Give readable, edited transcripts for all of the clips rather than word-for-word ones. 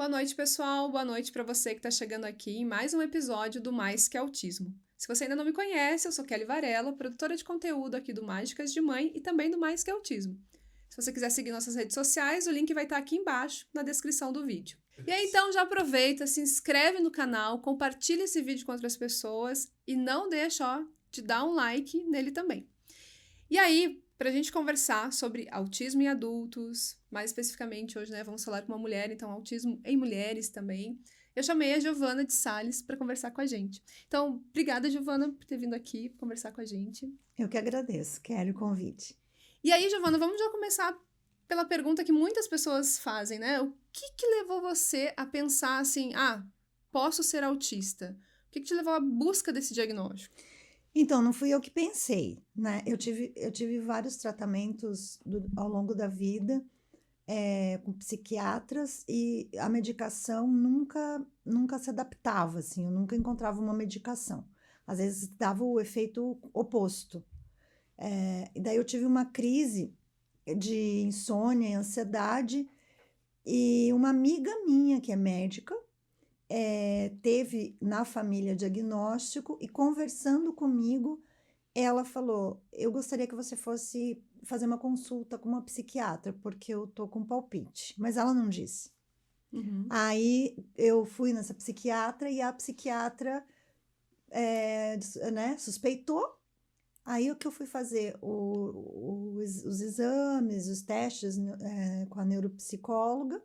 Boa noite, pessoal. Boa noite para você que está chegando aqui em mais um episódio do Mais Que Autismo. Se você ainda não me conhece, eu sou Kelly Varela, produtora de conteúdo aqui do Mágicas de Mãe e também do Mais Que Autismo. Se você quiser seguir nossas redes sociais, o link vai estar aqui embaixo na descrição do vídeo. E aí, então, já aproveita, se inscreve no canal, compartilha esse vídeo com outras pessoas e não deixa, de dar um like nele também. E aí, para a gente conversar sobre autismo em adultos, mais especificamente hoje, né, vamos falar com uma mulher, então autismo em mulheres também. Eu chamei a Giovana de Sales para conversar com a gente. Então, obrigada, Giovana, por ter vindo aqui conversar com a gente. Eu que agradeço, quero o convite. E aí, Giovana, vamos já começar pela pergunta que muitas pessoas fazem, né? O que levou você a pensar assim, posso ser autista? O que te levou à busca desse diagnóstico? Então, não fui eu que pensei, né? Eu tive vários tratamentos ao longo da vida com psiquiatras e a medicação nunca se adaptava, assim, eu nunca encontrava uma medicação. Às vezes dava o efeito oposto. E daí eu tive uma crise de insônia e ansiedade e uma amiga minha que é médica teve na família diagnóstico e conversando comigo, ela falou: eu gostaria que você fosse fazer uma consulta com uma psiquiatra, porque eu tô com palpite. Mas ela não disse. Uhum. Aí eu fui nessa psiquiatra e a psiquiatra suspeitou. Aí o que eu fui fazer? Os exames, os testes com a neuropsicóloga.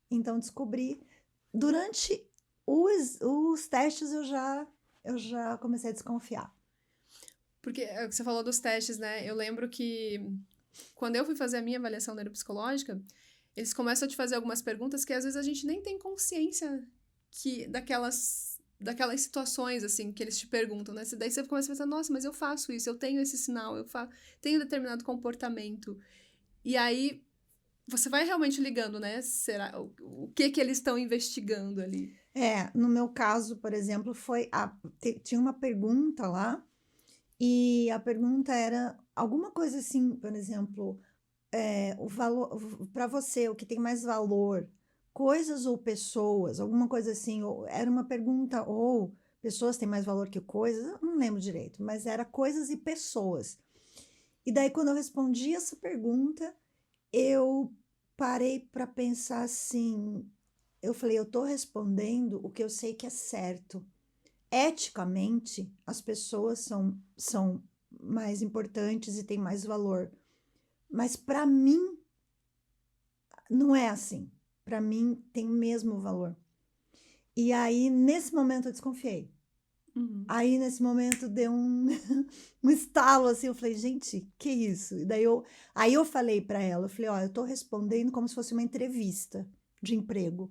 Então descobri. Durante os testes eu já comecei a desconfiar. Porque você falou dos testes, né? Eu lembro que quando eu fui fazer a minha avaliação neuropsicológica, eles começam a te fazer algumas perguntas que às vezes a gente nem tem consciência daquelas situações, assim, que eles te perguntam, né? Daí você começa a pensar, nossa, mas eu faço isso, eu tenho esse sinal, tenho determinado comportamento. E aí, você vai realmente ligando, né? Será, o que eles estão investigando ali? No meu caso, por exemplo, tinha uma pergunta lá, e a pergunta era alguma coisa assim, por exemplo, o valor, para você, o que tem mais valor, coisas ou pessoas, alguma coisa assim, era uma pergunta, ou pessoas têm mais valor que coisas, eu não lembro direito, mas era coisas e pessoas. E daí, quando eu respondi essa pergunta, eu parei para pensar assim, eu falei, eu estou respondendo o que eu sei que é certo. Eticamente, as pessoas são mais importantes e têm mais valor. Mas para mim, não é assim. Para mim, tem o mesmo valor. E aí, nesse momento, eu desconfiei. Uhum. Aí, nesse momento, deu um estalo, assim, eu falei, gente, que isso? Aí eu falei para ela, eu falei, ó, eu tô respondendo como se fosse uma entrevista de emprego.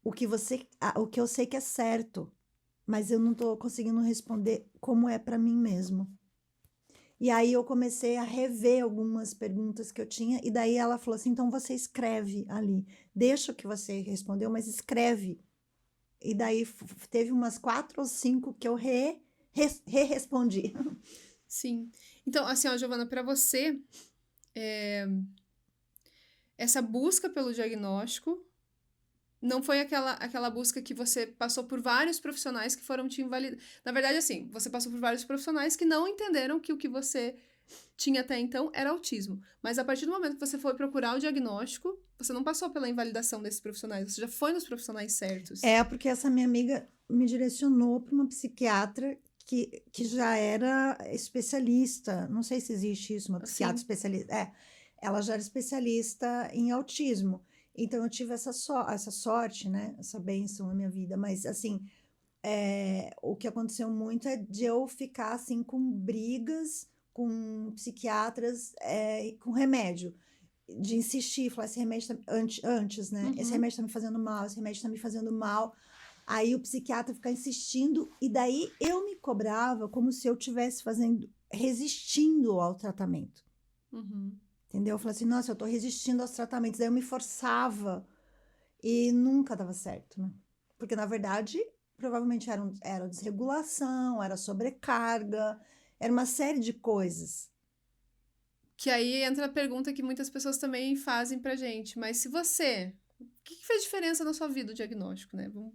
O que eu sei que é certo, mas eu não tô conseguindo responder como é para mim mesmo. E aí eu comecei a rever algumas perguntas que eu tinha, e daí ela falou assim, então você escreve ali, deixa o que você respondeu, mas escreve. E daí teve umas 4 ou 5 que eu respondi. Sim. Então, assim, ó, Giovana, para você, essa busca pelo diagnóstico não foi aquela busca que você passou por vários profissionais que foram te invalidar. Na verdade, assim, você passou por vários profissionais que não entenderam que o que você tinha até então era autismo. Mas a partir do momento que você foi procurar o diagnóstico, você não passou pela invalidação desses profissionais, você já foi nos profissionais certos. Porque essa minha amiga me direcionou para uma psiquiatra que já era especialista. Não sei se existe isso, uma psiquiatra especialista. Ela já era especialista em autismo. Então eu tive essa sorte, né? Essa bênção na minha vida. Mas assim, o que aconteceu muito é de eu ficar assim com brigas com psiquiatras com remédio. De insistir, falar, esse remédio tá, antes, né? Uhum. Esse remédio tá me fazendo mal, esse remédio tá me fazendo mal. Aí o psiquiatra ficar insistindo, e daí eu me cobrava como se eu estivesse resistindo ao tratamento. Uhum. Entendeu? Eu falei assim, nossa, eu tô resistindo aos tratamentos. Daí eu me forçava e nunca dava certo, né? Porque, na verdade, provavelmente era desregulação, era sobrecarga, era uma série de coisas. Que aí entra a pergunta que muitas pessoas também fazem pra gente. Mas se você O que fez diferença na sua vida o diagnóstico, né? Vamos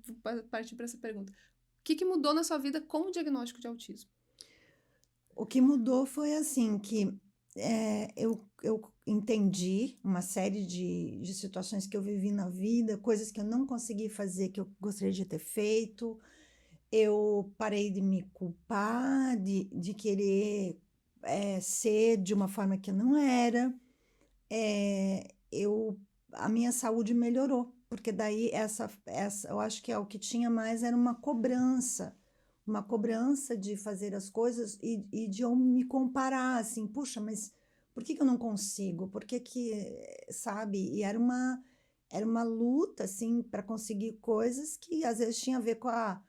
partir para essa pergunta. O que mudou na sua vida com o diagnóstico de autismo? O que mudou foi assim, que eu entendi uma série de situações que eu vivi na vida, coisas que eu não consegui fazer, que eu gostaria de ter feito. Eu parei de me culpar, de querer ser de uma forma que eu não era. A minha saúde melhorou, porque daí eu acho que é o que tinha mais era uma cobrança de fazer as coisas e de eu me comparar, assim, puxa, mas por que eu não consigo? Por que, sabe? E era uma luta, assim, para conseguir coisas que às vezes tinha a ver com a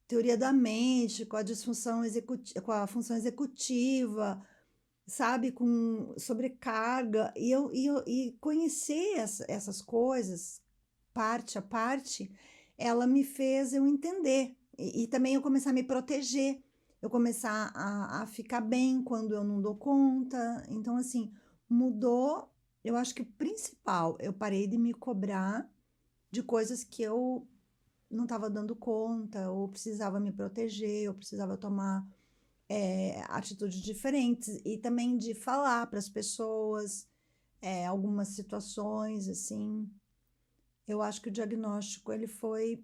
teoria da mente, com a disfunção executiva, com a função executiva, sabe, com sobrecarga, e conhecer essas coisas, parte a parte, ela me fez eu entender, e também eu começar a me proteger, eu começar a ficar bem quando eu não dou conta, então assim, mudou, eu acho que o principal, eu parei de me cobrar de coisas que eu não estava dando conta, ou precisava me proteger, ou precisava tomar atitudes diferentes e também de falar para as pessoas algumas situações assim. Eu acho que o diagnóstico ele foi,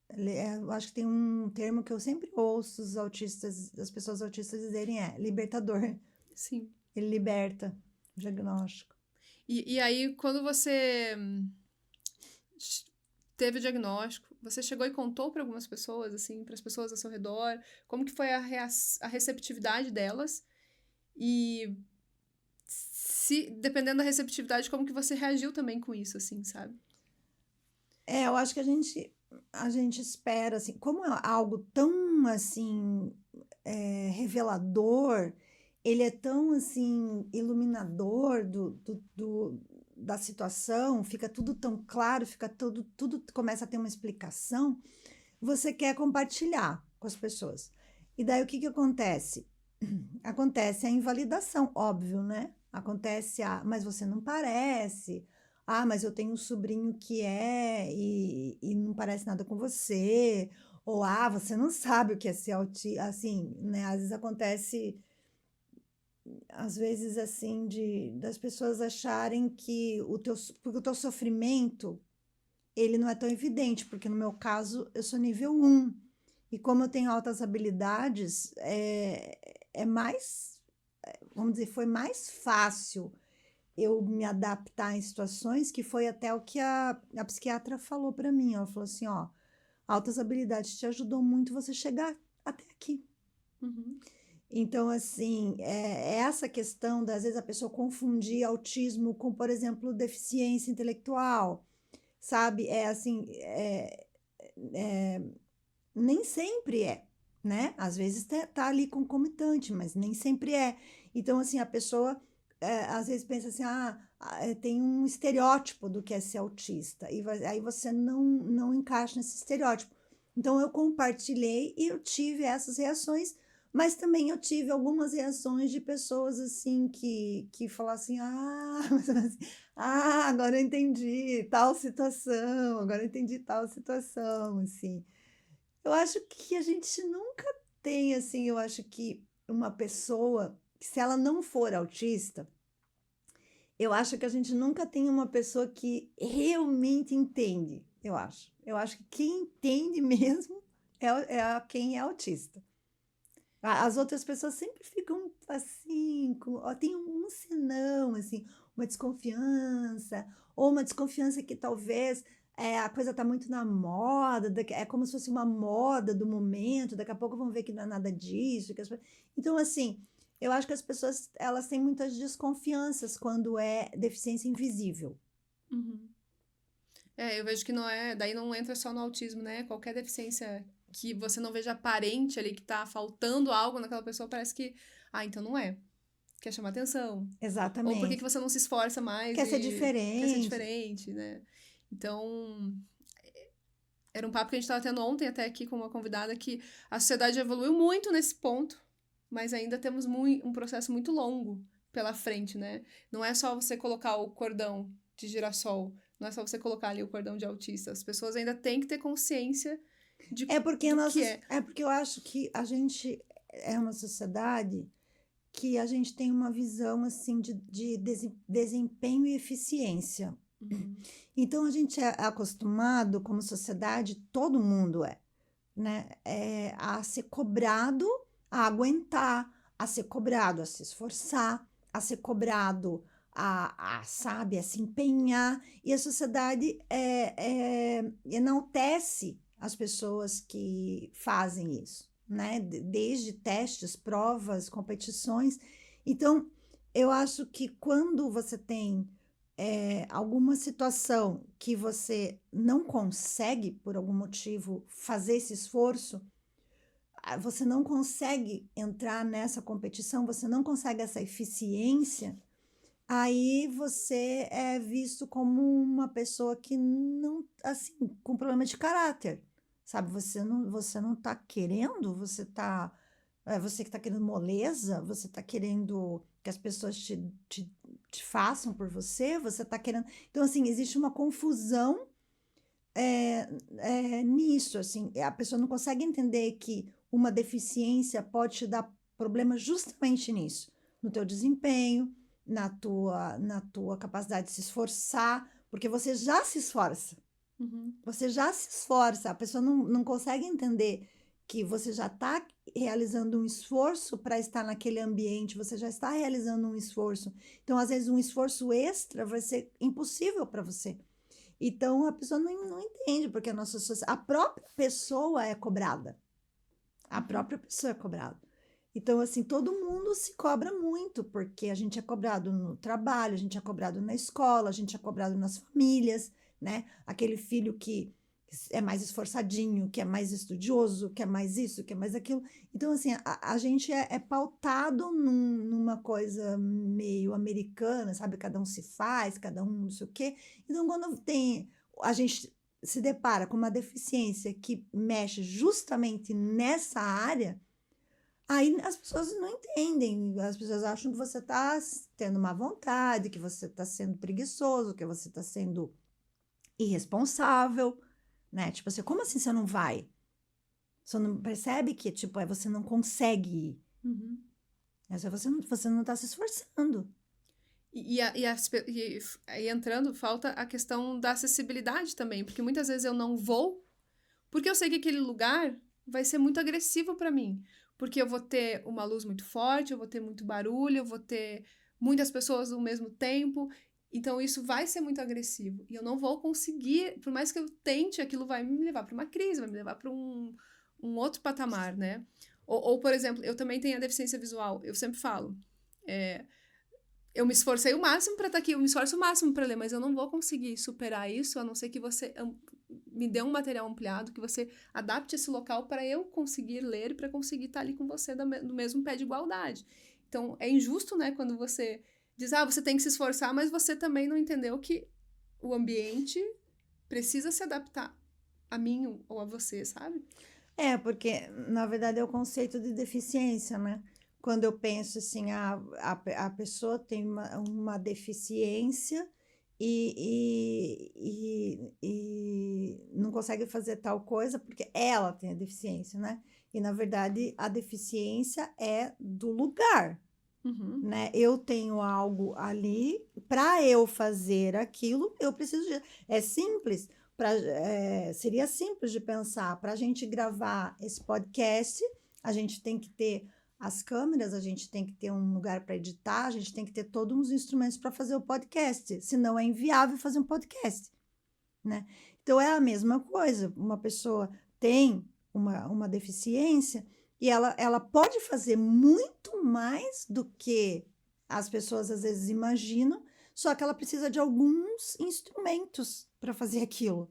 eu acho que tem um termo que eu sempre ouço os autistas, as pessoas autistas dizerem libertador. Sim. Ele liberta o diagnóstico. E aí, quando você teve o diagnóstico, você chegou e contou para algumas pessoas, assim, para as pessoas ao seu redor, como que foi a receptividade delas e se, dependendo da receptividade, como que você reagiu também com isso, assim, sabe? Eu acho que a gente espera, assim, como é algo tão, assim, revelador, ele é tão, assim, iluminador da situação, fica tudo tão claro, fica tudo começa a ter uma explicação, você quer compartilhar com as pessoas. E daí o que acontece? Acontece a invalidação, óbvio, né? Acontece mas você não parece. Ah, mas eu tenho um sobrinho que e não parece nada com você. Ou, você não sabe o que é ser autista. Assim, né? Às vezes acontece, às vezes, assim, das pessoas acharem que porque o teu sofrimento, ele não é tão evidente, porque no meu caso, eu sou nível 1. E como eu tenho altas habilidades, é mais, vamos dizer, foi mais fácil eu me adaptar em situações que foi até o que a psiquiatra falou para mim. Ela falou assim, ó, altas habilidades te ajudou muito você chegar até aqui. Uhum. Então, assim, essa questão às vezes a pessoa confundir autismo com, por exemplo, deficiência intelectual, sabe? Nem sempre né? Às vezes tá ali concomitante, mas nem sempre é. Então, assim, a pessoa às vezes pensa assim, tem um estereótipo do que é ser autista, e aí você não encaixa nesse estereótipo. Então, eu compartilhei e eu tive essas reações, mas também eu tive algumas reações de pessoas, assim, que falaram assim, agora eu entendi tal situação, agora eu entendi tal situação, assim. Eu acho que a gente nunca tem, assim, eu acho que uma pessoa, se ela não for autista, eu acho que a gente nunca tem uma pessoa que realmente entende, eu acho. Eu acho que quem entende mesmo quem é autista. As outras pessoas sempre ficam assim, tem um senão, assim, uma desconfiança, ou uma desconfiança que talvez a coisa está muito na moda, é como se fosse uma moda do momento, daqui a pouco vão ver que não é nada disso. Então, assim, eu acho que as pessoas elas têm muitas desconfianças quando é deficiência invisível. Uhum. Eu vejo que daí não entra só no autismo, né? Qualquer deficiência que você não veja aparente ali, que tá faltando algo naquela pessoa, parece que, então não é. Quer chamar atenção. Ou por que Exatamente. você não se esforça mais Quer ser e quer ser diferente. diferente, né? Então, era um papo que a gente estava tendo ontem até aqui com uma convidada que a sociedade evoluiu muito nesse ponto, mas ainda temos um processo muito longo pela frente, né? Não é só você colocar o cordão de girassol. Não é só você colocar ali o cordão de autista. As pessoas ainda têm que ter consciência de É porque do que é. é porque eu acho que a gente é uma sociedade que a gente tem uma visão assim de desempenho e eficiência. Uhum. Então a gente é acostumado, como sociedade, todo mundo né? A ser cobrado a aguentar, a ser cobrado a se esforçar, a ser cobrado sabe, a se empenhar. E a sociedade enaltece as pessoas que fazem isso, né? Desde testes, provas, competições. Então, eu acho que quando você tem alguma situação que você não consegue, por algum motivo, fazer esse esforço, você não consegue entrar nessa competição, você não consegue essa eficiência, aí você é visto como uma pessoa que não, assim, com problema de caráter, sabe? Você não tá querendo, você que está querendo moleza, você está querendo que as pessoas te façam por você, você está querendo. Então, assim, existe uma confusão nisso, assim, a pessoa não consegue entender que uma deficiência pode te dar problema justamente nisso, no teu desempenho, na tua capacidade de se esforçar, porque Uhum. você já se esforça, a pessoa não consegue entender que você já está realizando um esforço para estar naquele ambiente, você já está realizando um esforço. Então, às vezes, um esforço extra vai ser impossível para você. Então, a pessoa não entende, porque a própria pessoa é cobrada. A Uhum. própria pessoa é cobrada. Então, assim, todo mundo se cobra muito, porque a gente é cobrado no trabalho, a gente é cobrado na escola, a gente é cobrado nas famílias, né? Aquele filho que é mais esforçadinho, que é mais estudioso, que é mais isso, que é mais aquilo. Então, assim, a gente é pautado numa coisa meio americana, sabe? Cada um se faz, cada um não sei o quê. Então, quando a gente se depara com uma deficiência que mexe justamente nessa área, aí as pessoas não entendem, as pessoas acham que você está tendo má vontade, que você está sendo preguiçoso, que você está sendo irresponsável, né? Tipo assim, como assim você não vai? Você não percebe que, tipo, você não consegue ir. Uhum. Você não está se esforçando. Aí entrando, falta a questão da acessibilidade também, porque muitas vezes eu não vou, porque eu sei que aquele lugar vai ser muito agressivo para mim, porque eu vou ter uma luz muito forte, eu vou ter muito barulho, eu vou ter muitas pessoas ao mesmo tempo, então isso vai ser muito agressivo, e eu não vou conseguir, por mais que eu tente, aquilo vai me levar para uma crise, vai me levar para um outro patamar, né? Por exemplo, eu também tenho a deficiência visual, eu sempre falo, é, eu me esforcei o máximo para estar aqui, eu me esforço o máximo para ler, mas eu não vou conseguir superar isso, a não ser que você me dê um material ampliado, que você adapte esse local para eu conseguir ler e para conseguir estar ali com você no mesmo pé de igualdade. Então, é injusto, né, quando você diz, você tem que se esforçar, mas você também não entendeu que o ambiente precisa se adaptar a mim ou a você, sabe? Porque, na verdade, é o conceito de deficiência, né? Quando eu penso assim, a pessoa tem uma deficiência e não consegue fazer tal coisa porque ela tem a deficiência, né? E, na verdade, a deficiência é do lugar, Uhum. né? Eu tenho algo ali, para eu fazer aquilo, eu preciso de. É simples, seria simples de pensar. Para a gente gravar esse podcast, a gente tem que ter as câmeras, a gente tem que ter um lugar para editar, a gente tem que ter todos os instrumentos para fazer o podcast, senão é inviável fazer um podcast, né? Então é a mesma coisa, uma pessoa tem uma deficiência e ela pode fazer muito mais do que as pessoas às vezes imaginam, só que ela precisa de alguns instrumentos para fazer aquilo.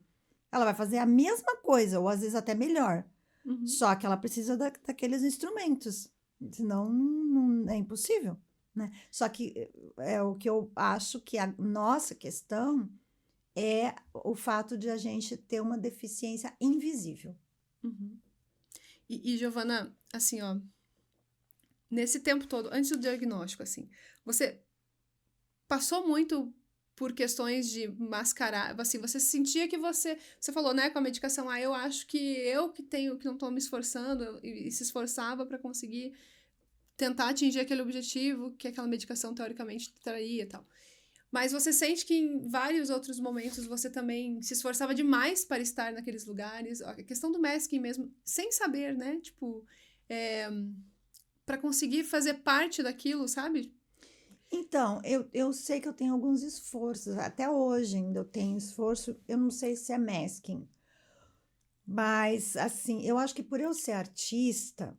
Ela vai fazer a mesma coisa, ou às vezes até melhor, Uhum. só que ela precisa daqueles instrumentos, senão é impossível, né? Só que é o que eu acho que a nossa questão é o fato de a gente ter uma deficiência invisível. Uhum. Giovana, assim, ó, nesse tempo todo, antes do diagnóstico, assim, você passou muito por questões de mascarar, assim, você sentia que você falou, né, com a medicação, eu acho que eu que não tô me esforçando, e se esforçava para conseguir tentar atingir aquele objetivo que aquela medicação teoricamente traria e tal. Mas você sente que em vários outros momentos você também se esforçava demais para estar naqueles lugares, a questão do masking mesmo, sem saber, né, tipo, para conseguir fazer parte daquilo, sabe? Então, eu sei que eu tenho alguns esforços, até hoje ainda eu tenho esforço, eu não sei se é masking, mas assim, eu acho que por eu ser artista,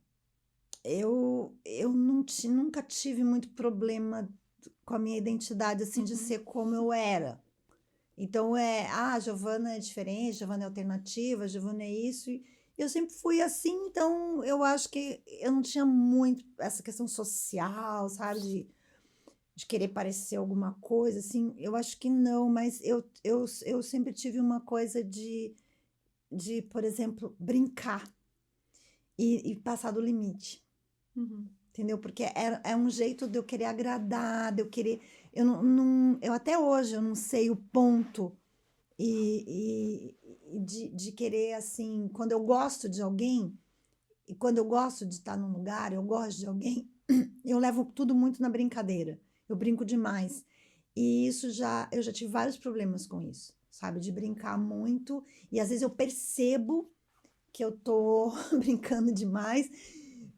eu nunca tive muito problema com a minha identidade, assim, de Uhum, ser como eu era. Então Giovana é diferente, Giovana é alternativa, Giovana é isso. E eu sempre fui assim, então eu acho que eu não tinha muito essa questão social, sabe? De querer parecer alguma coisa, assim. Eu acho que não, mas eu sempre tive uma coisa por exemplo, brincar e passar do limite. uhum, Entendeu? Porque é um jeito de eu querer agradar, de eu querer. Eu até hoje eu não sei o ponto de querer, assim, quando eu gosto de alguém, e quando eu gosto de estar num lugar, eu gosto de alguém, eu levo tudo muito na brincadeira. Eu brinco demais. E eu já tive vários problemas com isso, sabe? De brincar muito. E às vezes eu percebo que eu tô brincando demais,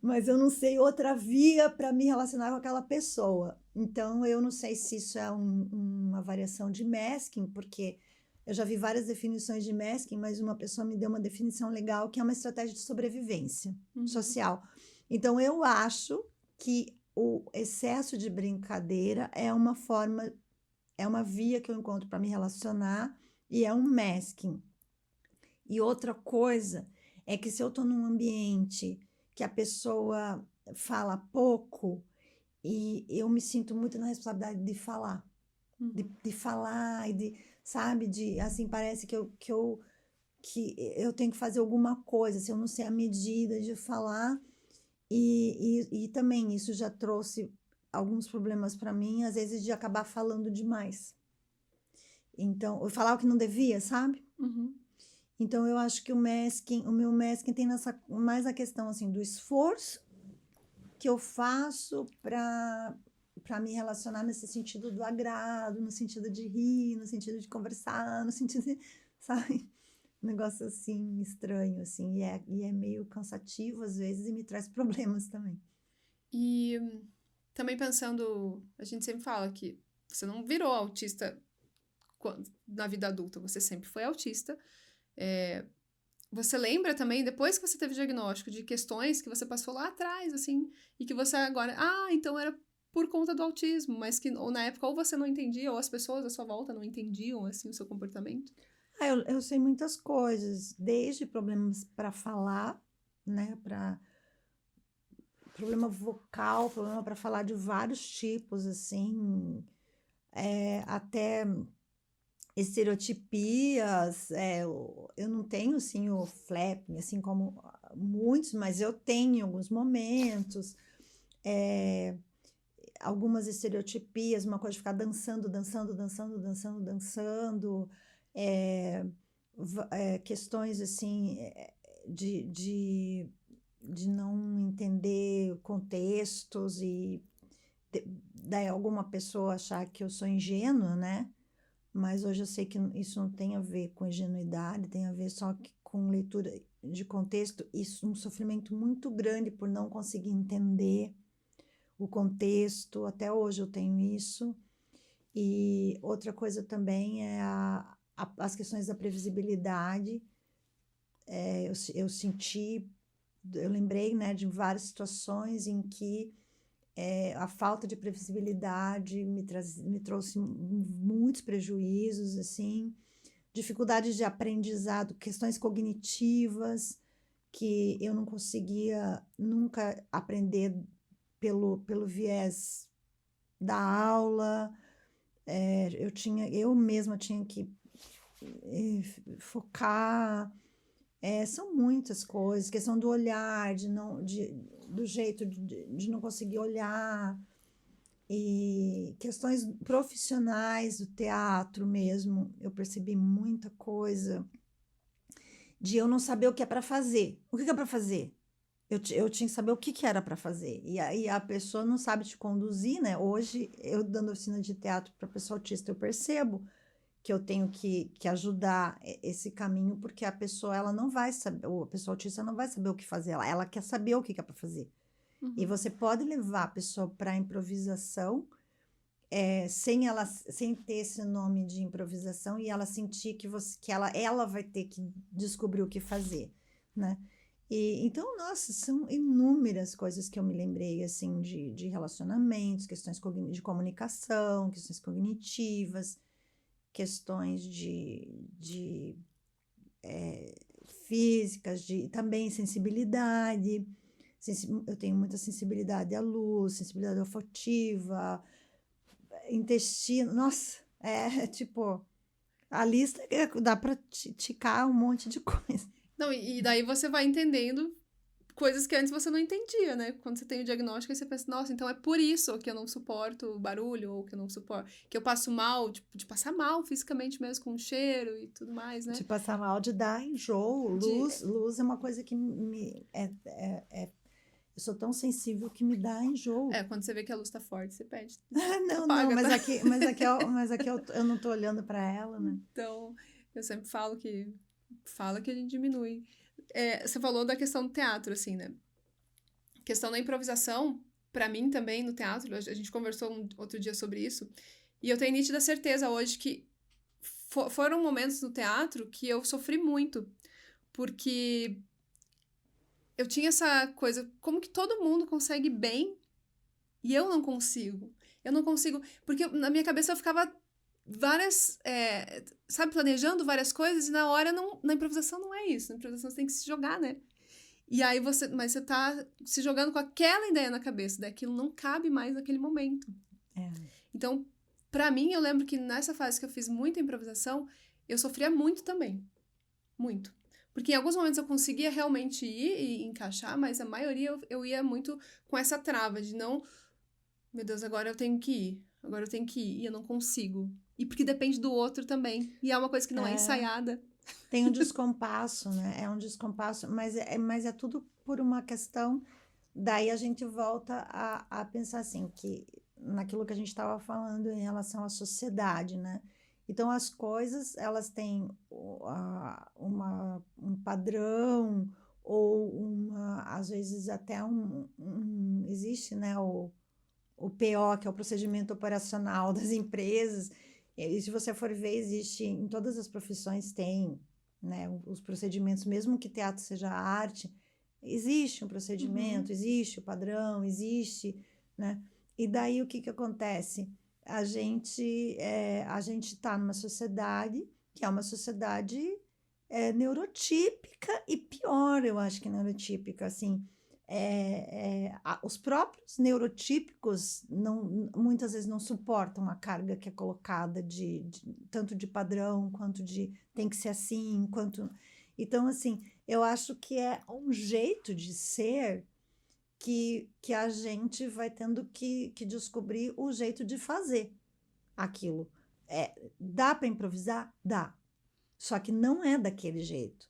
mas eu não sei outra via para me relacionar com aquela pessoa. Então, eu não sei se isso é uma variação de masking, porque eu já vi várias definições de masking, mas uma pessoa me deu uma definição legal, que é uma estratégia de sobrevivência uhum. social. Então, eu acho que o excesso de brincadeira é uma via que eu encontro para me relacionar e é um masking. E outra coisa é que se eu estou num ambiente que a pessoa fala pouco, e eu me sinto muito na responsabilidade de falar, Uhum. de falar e sabe, assim, parece que eu tenho que fazer alguma coisa, se eu não sei a medida de falar, e também isso já trouxe alguns problemas para mim, às vezes de acabar falando demais. Então, eu falar o que não devia, sabe? Uhum. Então eu acho que o meu masking tem mais a questão assim do esforço que eu faço para me relacionar nesse sentido do agrado, no sentido de rir, no sentido de conversar, no sentido de, sabe? Um negócio assim estranho assim, e é meio cansativo às vezes e me traz problemas também. E também pensando, a gente sempre fala que você não virou autista na vida adulta, você sempre foi autista. Você lembra também, depois que você teve o diagnóstico, de questões que você passou lá atrás, assim, e que você agora, então era por conta do autismo, mas que ou na época ou você não entendia, ou as pessoas à sua volta não entendiam, assim, o seu comportamento? Eu sei muitas coisas, desde problemas para falar, né, para problema vocal, problema para falar de vários tipos, assim, até estereotipias. Eu não tenho, assim, o flapping, assim como muitos, mas eu tenho em alguns momentos. É, algumas estereotipias, uma coisa de ficar dançando, dançando, dançando, dançando, dançando. É, questões, assim, de, de, de não entender contextos e daí alguma pessoa achar que eu sou ingênua, né? Mas hoje eu sei que isso não tem a ver com ingenuidade, tem a ver só com leitura de contexto e um sofrimento muito grande por não conseguir entender o contexto. Até hoje eu tenho isso. E outra coisa também é as questões da previsibilidade. Eu senti, eu lembrei, né, de várias situações em que a falta de previsibilidade me trouxe muitos prejuízos, assim, dificuldades de aprendizado, questões cognitivas que eu não conseguia nunca aprender pelo viés da aula. Eu mesma tinha que focar. São muitas coisas, questão do olhar, do jeito de não conseguir olhar. E questões profissionais do teatro mesmo, eu percebi muita coisa de eu não saber o que é para fazer. O que é para fazer? Eu tinha que saber o que era para fazer. E aí a pessoa não sabe te conduzir, né? Hoje, eu dando oficina de teatro para pessoa autista, eu percebo que eu tenho que ajudar esse caminho, porque a pessoa ela não vai saber, ou a pessoa autista não vai saber o que fazer, ela quer saber o que é para fazer. E você pode levar a pessoa para improvisação, sem ter esse nome de improvisação e ela sentir que ela vai ter que descobrir o que fazer, né? E, então, nossa, são inúmeras coisas que eu me lembrei, assim, de relacionamentos, questões de comunicação, questões cognitivas, questões de físicas, de também sensibilidade. Eu tenho muita sensibilidade à luz, sensibilidade olfativa, intestino. Nossa, tipo, a lista dá para ticar um monte de coisa. Não, e daí você vai entendendo coisas que antes você não entendia, né? Quando você tem o diagnóstico, aí você pensa, nossa, então é por isso que eu não suporto barulho, ou que eu não suporto, que eu passo mal, tipo, de passar mal fisicamente mesmo, com cheiro e tudo mais, né? De passar mal, de dar enjoo. Luz é uma coisa que eu sou tão sensível que me dá enjoo. Quando você vê que a luz tá forte, você pede. Não, apaga, não, tá? mas aqui eu não tô olhando para ela, né? Então, eu sempre falo que a gente diminui. Você falou da questão do teatro, assim, né? Questão da improvisação, pra mim também, no teatro, a gente conversou outro dia sobre isso, e eu tenho nítida certeza hoje que foram momentos no teatro que eu sofri muito, porque eu tinha essa coisa, como que todo mundo consegue bem e eu não consigo? Eu não consigo, porque na minha cabeça eu ficava várias, sabe, planejando várias coisas e na hora, na improvisação não é isso, na improvisação você tem que se jogar, né? E aí mas você tá se jogando com aquela ideia na cabeça, daquilo não cabe mais naquele momento. Então, pra mim, eu lembro que nessa fase que eu fiz muita improvisação, eu sofria muito também. Muito. Porque em alguns momentos eu conseguia realmente ir e encaixar, mas a maioria eu ia muito com essa trava de não, meu Deus, agora eu tenho que ir. Agora eu tenho que ir e eu não consigo. E porque depende do outro também. E é uma coisa que não é ensaiada. Tem um descompasso, né? É um descompasso, mas é tudo por uma questão. Daí a gente volta a pensar assim, que naquilo que a gente estava falando em relação à sociedade, né? Então as coisas, elas têm um padrão, ou às vezes até existe, né, o PO, que é o procedimento operacional das empresas. E se você for ver, existe em todas as profissões, tem, né, os procedimentos, mesmo que teatro seja arte, existe um procedimento, existe o padrão, existe, né? E daí o que acontece? A gente está numa sociedade que é uma sociedade neurotípica, e pior, eu acho que neurotípica, assim, os próprios neurotípicos muitas vezes não suportam a carga que é colocada tanto de padrão quanto de tem que ser assim, então, assim, eu acho que é um jeito de ser que a gente vai tendo que descobrir o jeito de fazer aquilo. Dá para improvisar? Dá. Só que não é daquele jeito.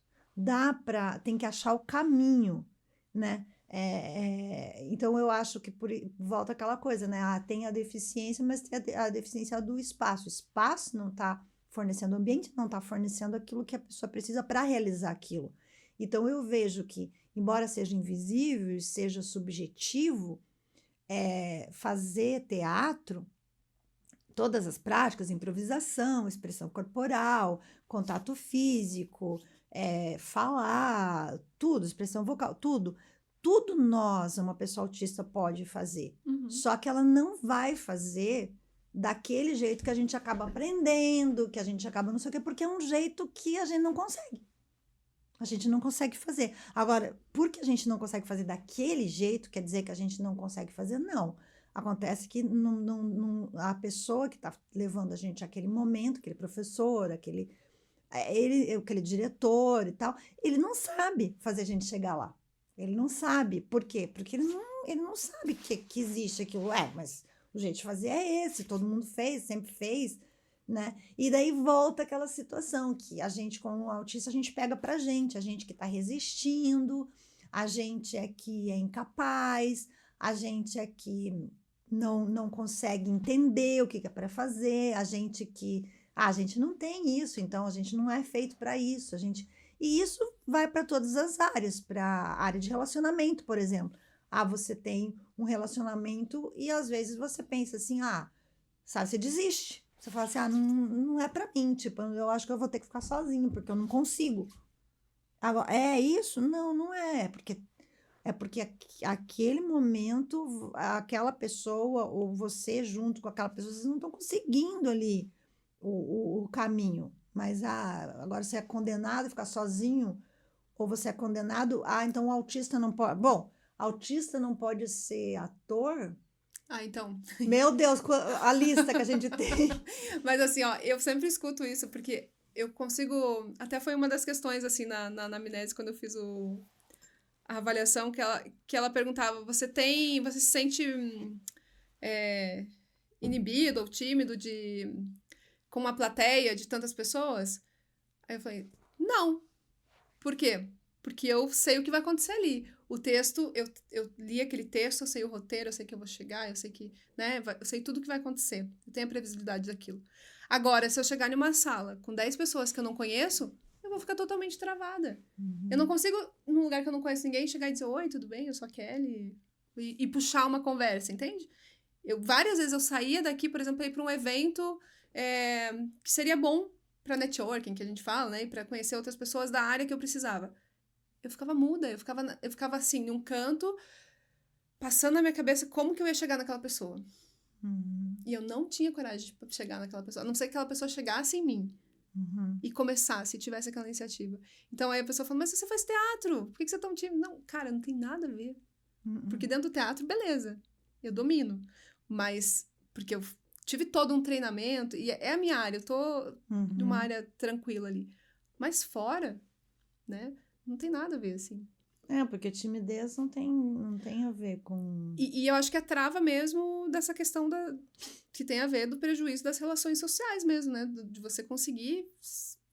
Tem que achar o caminho, né? Então eu acho que volta aquela coisa, né? Tem a deficiência, mas tem a deficiência do espaço. O espaço não está fornecendo, o ambiente não está fornecendo aquilo que a pessoa precisa para realizar aquilo. Então eu vejo que, embora seja invisível e seja subjetivo, fazer teatro, todas as práticas, improvisação, expressão corporal, contato físico, falar, tudo, expressão vocal, tudo nós, uma pessoa autista, pode fazer. Só que ela não vai fazer daquele jeito que a gente acaba aprendendo, que a gente acaba não sei o quê, porque é um jeito que a gente não consegue. A gente não consegue fazer. Agora, porque a gente não consegue fazer daquele jeito, quer dizer que a gente não consegue fazer? Não. Acontece que a pessoa que está levando a gente àquele momento, aquele professor, aquele diretor e tal, ele não sabe fazer a gente chegar lá. Ele não sabe. Por quê? Porque ele não sabe que existe aquilo. Mas o jeito de fazer é esse, todo mundo fez, sempre fez, né? E daí volta aquela situação que a gente, como autista, a gente pega pra gente, a gente que tá resistindo, a gente é que é incapaz, a gente é que não consegue entender o que é para fazer, a gente que a gente não tem isso, então a gente não é feito para isso, e isso vai para todas as áreas, para a área de relacionamento, por exemplo. Você tem um relacionamento e às vezes você pensa assim, sabe, você desiste. Você fala assim, não é para mim, tipo, eu acho que eu vou ter que ficar sozinho, porque eu não consigo. Agora, é isso? Não, não é, porque aquele momento, aquela pessoa, ou você junto com aquela pessoa, vocês não estão conseguindo ali o caminho. Mas agora você é condenado a ficar sozinho, ou você é condenado, então o autista não pode. Bom, autista não pode ser ator? Então. Meu Deus, a lista que a gente tem. Mas assim, ó, eu sempre escuto isso, porque eu consigo. Até foi uma das questões, assim, na anamnese, quando eu fiz a avaliação, que ela perguntava: você se sente inibido ou tímido com uma plateia de tantas pessoas? Aí eu falei: não. Por quê? Porque eu sei o que vai acontecer ali. O texto, eu li aquele texto, eu sei o roteiro, eu sei que eu vou chegar, eu sei que, né, eu sei tudo que vai acontecer. Eu tenho a previsibilidade daquilo. Agora, se eu chegar numa sala com 10 pessoas que eu não conheço, eu vou ficar totalmente travada. Eu não consigo, num lugar que eu não conheço ninguém, chegar e dizer, oi, tudo bem? Eu sou a Kelly. E puxar uma conversa, entende? Várias vezes eu saía daqui, por exemplo, para ir para um evento que seria bom para networking, que a gente fala, né? E para conhecer outras pessoas da área que eu precisava. Eu ficava muda, eu ficava assim, num canto, passando na minha cabeça como que eu ia chegar naquela pessoa. E eu não tinha coragem de chegar naquela pessoa, a não ser que aquela pessoa chegasse em mim e começasse, tivesse aquela iniciativa. Então aí a pessoa falou, mas você faz teatro, por que você é tão tímido? Não, cara, não tem nada a ver. Porque dentro do teatro, beleza, eu domino. Mas, porque eu tive todo um treinamento, e é a minha área, eu tô numa área tranquila ali. Mas fora, né, não tem nada a ver, assim. Porque timidez não tem a ver com... E eu acho que é trava mesmo dessa questão que tem a ver do prejuízo das relações sociais mesmo, né? De você conseguir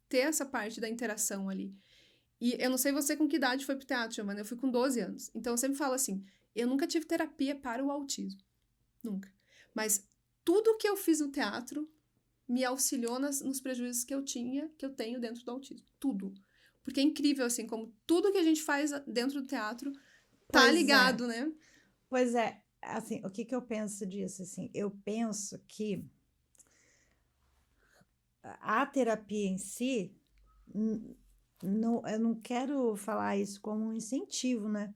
ter essa parte da interação ali. E eu não sei você com que idade foi pro teatro, Giovana, eu fui com 12 anos. Então eu sempre falo assim, eu nunca tive terapia para o autismo. Nunca. Mas tudo que eu fiz no teatro me auxiliou nos prejuízos que eu tenho dentro do autismo. Tudo. Porque é incrível, assim, como tudo que a gente faz dentro do teatro tá ligado, né? Pois é. Assim, o que eu penso disso? Assim, eu penso que a terapia em si, eu não quero falar isso como um incentivo, né?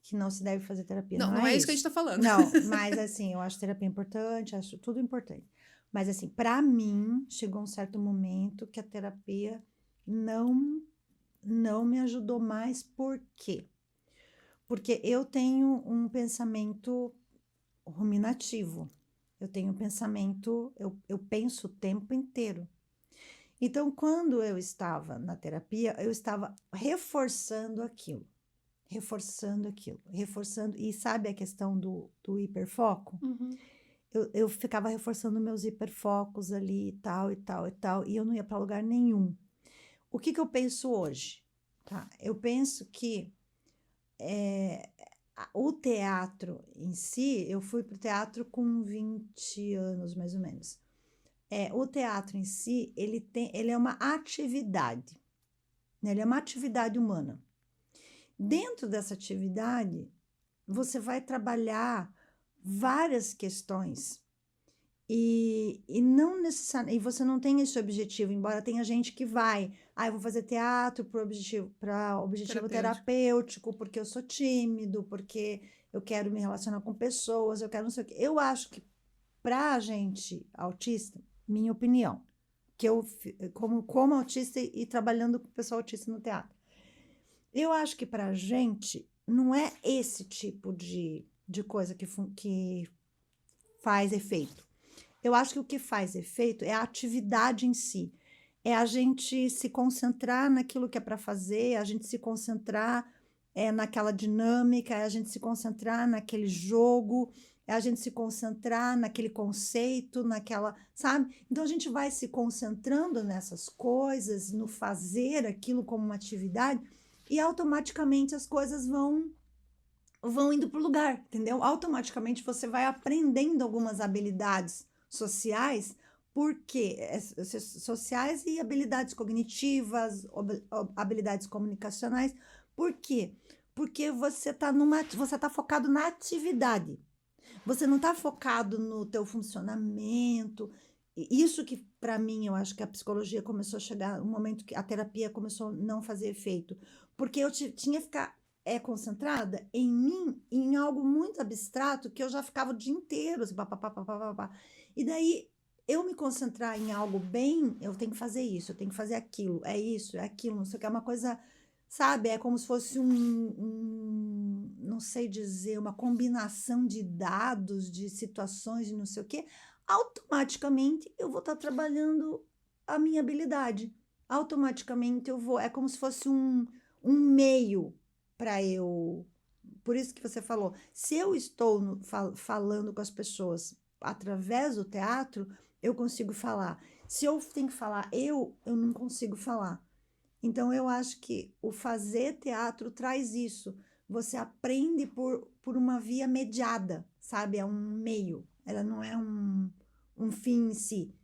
Que não se deve fazer terapia. Não é isso que a gente tá falando. Não, mas assim, eu acho terapia importante, acho tudo importante. Mas assim, para mim, chegou um certo momento que a terapia não me ajudou mais. Por quê? Porque eu tenho um pensamento ruminativo. Eu tenho um pensamento, eu penso o tempo inteiro. Então, quando eu estava na terapia, eu estava reforçando aquilo. E sabe a questão do hiperfoco? Eu ficava reforçando meus hiperfocos ali e tal, e eu não ia para lugar nenhum. O que eu penso hoje? Tá? Eu penso que o teatro em si, eu fui para o teatro com 20 anos, mais ou menos. O teatro em si, ele é uma atividade, né? Ele é uma atividade humana. Dentro dessa atividade, você vai trabalhar várias questões e não necessariamente, e você não tem esse objetivo, embora tenha gente que vai, eu vou fazer teatro para objetivo terapêutico, porque eu sou tímido, porque eu quero me relacionar com pessoas, eu quero não sei o quê. Eu acho que para a gente autista, minha opinião, que eu como autista e trabalhando com pessoa autista no teatro, eu acho que para a gente não é esse tipo de coisa que faz efeito. Eu acho que o que faz efeito é a atividade em si. É a gente se concentrar naquilo que é para fazer, a gente se concentrar naquela dinâmica, é a gente se concentrar naquele jogo, é a gente se concentrar naquele conceito, naquela, sabe? Então a gente vai se concentrando nessas coisas, no fazer aquilo como uma atividade, e automaticamente as coisas vão indo para o lugar, entendeu? Automaticamente você vai aprendendo algumas habilidades sociais, porque sociais e habilidades cognitivas, habilidades comunicacionais. Por quê? Porque você tá focado na atividade. Você não está focado no teu funcionamento. Isso que, para mim, eu acho que a psicologia começou a chegar, um momento que a terapia começou a não fazer efeito. Porque eu tinha que ficar concentrada em mim, em algo muito abstrato, que eu já ficava o dia inteiro, assim, pá, pá, pá, pá, pá, pá. E daí, eu me concentrar em algo bem, eu tenho que fazer isso, eu tenho que fazer aquilo, é isso, é aquilo, não sei o que, é uma coisa, sabe, é como se fosse não sei dizer, uma combinação de dados, de situações, de não sei o que, automaticamente eu vou estar trabalhando a minha habilidade, automaticamente é como se fosse um meio para eu. Por isso que você falou, se eu estou falando com as pessoas através do teatro, eu consigo falar. Se eu tenho que falar eu não consigo falar. Então eu acho que o fazer teatro traz isso. Você aprende por uma via mediada, sabe? É um meio. Ela não é um fim em si.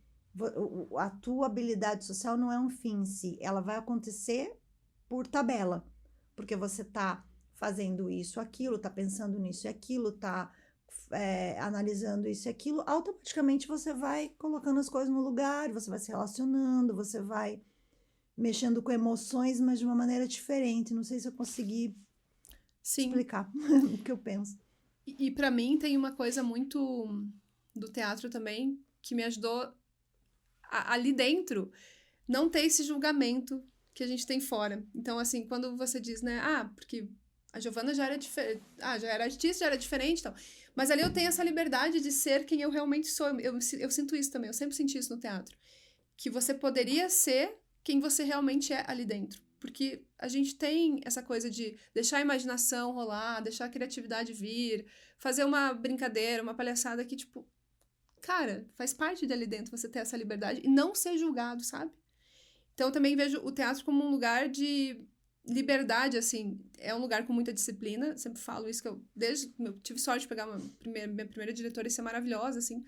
A tua habilidade social não é um fim em si. Ela vai acontecer por tabela, porque você está fazendo isso, aquilo, está pensando nisso e aquilo, está analisando isso e aquilo, automaticamente você vai colocando as coisas no lugar, você vai se relacionando, você vai mexendo com emoções, mas de uma maneira diferente. Não sei se eu consegui explicar o que eu penso. E para mim tem uma coisa muito do teatro também que me ajudou ali dentro não ter esse julgamento que a gente tem fora. Então, assim, quando você diz, né, porque a Giovana já era diferente, já era artista, já era diferente e tal. Mas ali eu tenho essa liberdade de ser quem eu realmente sou. Eu sinto isso também, eu sempre senti isso no teatro. Que você poderia ser quem você realmente é ali dentro. Porque a gente tem essa coisa de deixar a imaginação rolar, deixar a criatividade vir, fazer uma brincadeira, uma palhaçada que, tipo, cara, faz parte dali dentro você ter essa liberdade e não ser julgado, sabe? Então, eu também vejo o teatro como um lugar de liberdade, assim. É um lugar com muita disciplina. Sempre falo isso, que eu tive sorte de pegar minha primeira diretora e ser maravilhosa, assim.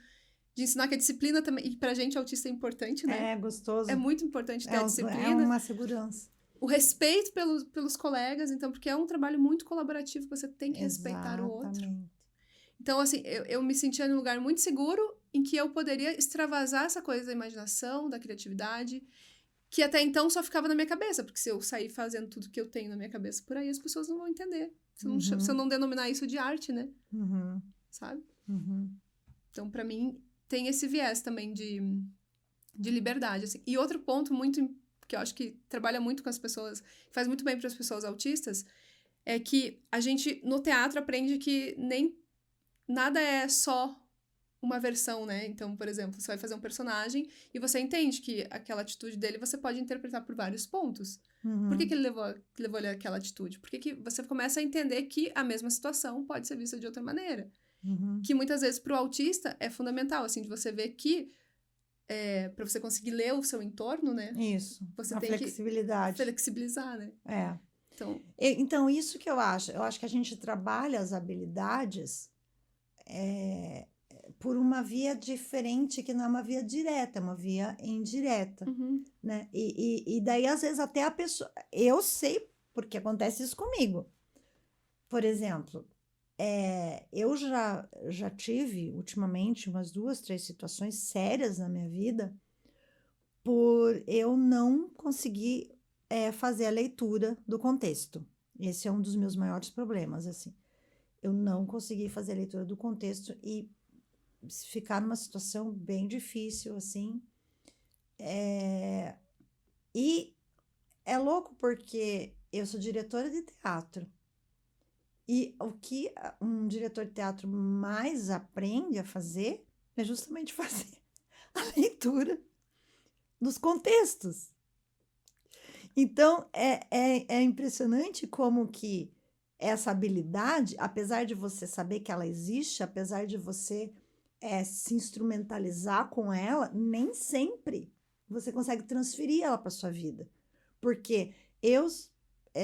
De ensinar que a disciplina também... E pra gente, autista, é importante, né? É gostoso. É muito importante ter a disciplina. É uma segurança. O respeito pelos colegas, então, porque é um trabalho muito colaborativo, que você tem que respeitar o outro. Então, assim, eu me sentia num lugar muito seguro, em que eu poderia extravasar essa coisa da imaginação, da criatividade, que até então só ficava na minha cabeça, porque se eu sair fazendo tudo que eu tenho na minha cabeça por aí, as pessoas não vão entender. Se eu não denominar isso de arte, né? Sabe? Então, pra mim, tem esse viés também de liberdade, assim. E outro ponto muito que eu acho que trabalha muito com as pessoas, faz muito bem para as pessoas autistas, é que a gente, no teatro, aprende que nem nada é só uma versão, né? Então, por exemplo, você vai fazer um personagem e você entende que aquela atitude dele você pode interpretar por vários pontos. Por que ele levou ele àquela atitude? Por que você começa a entender que a mesma situação pode ser vista de outra maneira? Que muitas vezes para o autista é fundamental, assim, de você ver que para você conseguir ler o seu entorno, né? Isso, você a tem flexibilidade. que flexibilizar, né? Então, isso que eu acho que a gente trabalha as habilidades por uma via diferente, que não é uma via direta, é uma via indireta, né? E daí, às vezes, até a pessoa... Eu sei, porque acontece isso comigo. Por exemplo, eu já tive, ultimamente, umas 2, 3 situações sérias na minha vida por eu não conseguir fazer a leitura do contexto. Esse é um dos meus maiores problemas, assim. Eu não consegui fazer a leitura do contexto e ficar numa situação bem difícil, assim. E é louco porque eu sou diretora de teatro. E o que um diretor de teatro mais aprende a fazer é justamente fazer a leitura dos contextos. Então, é impressionante como que essa habilidade, apesar de você saber que ela existe, apesar de você se instrumentalizar com ela, nem sempre você consegue transferir ela para sua vida. Porque eu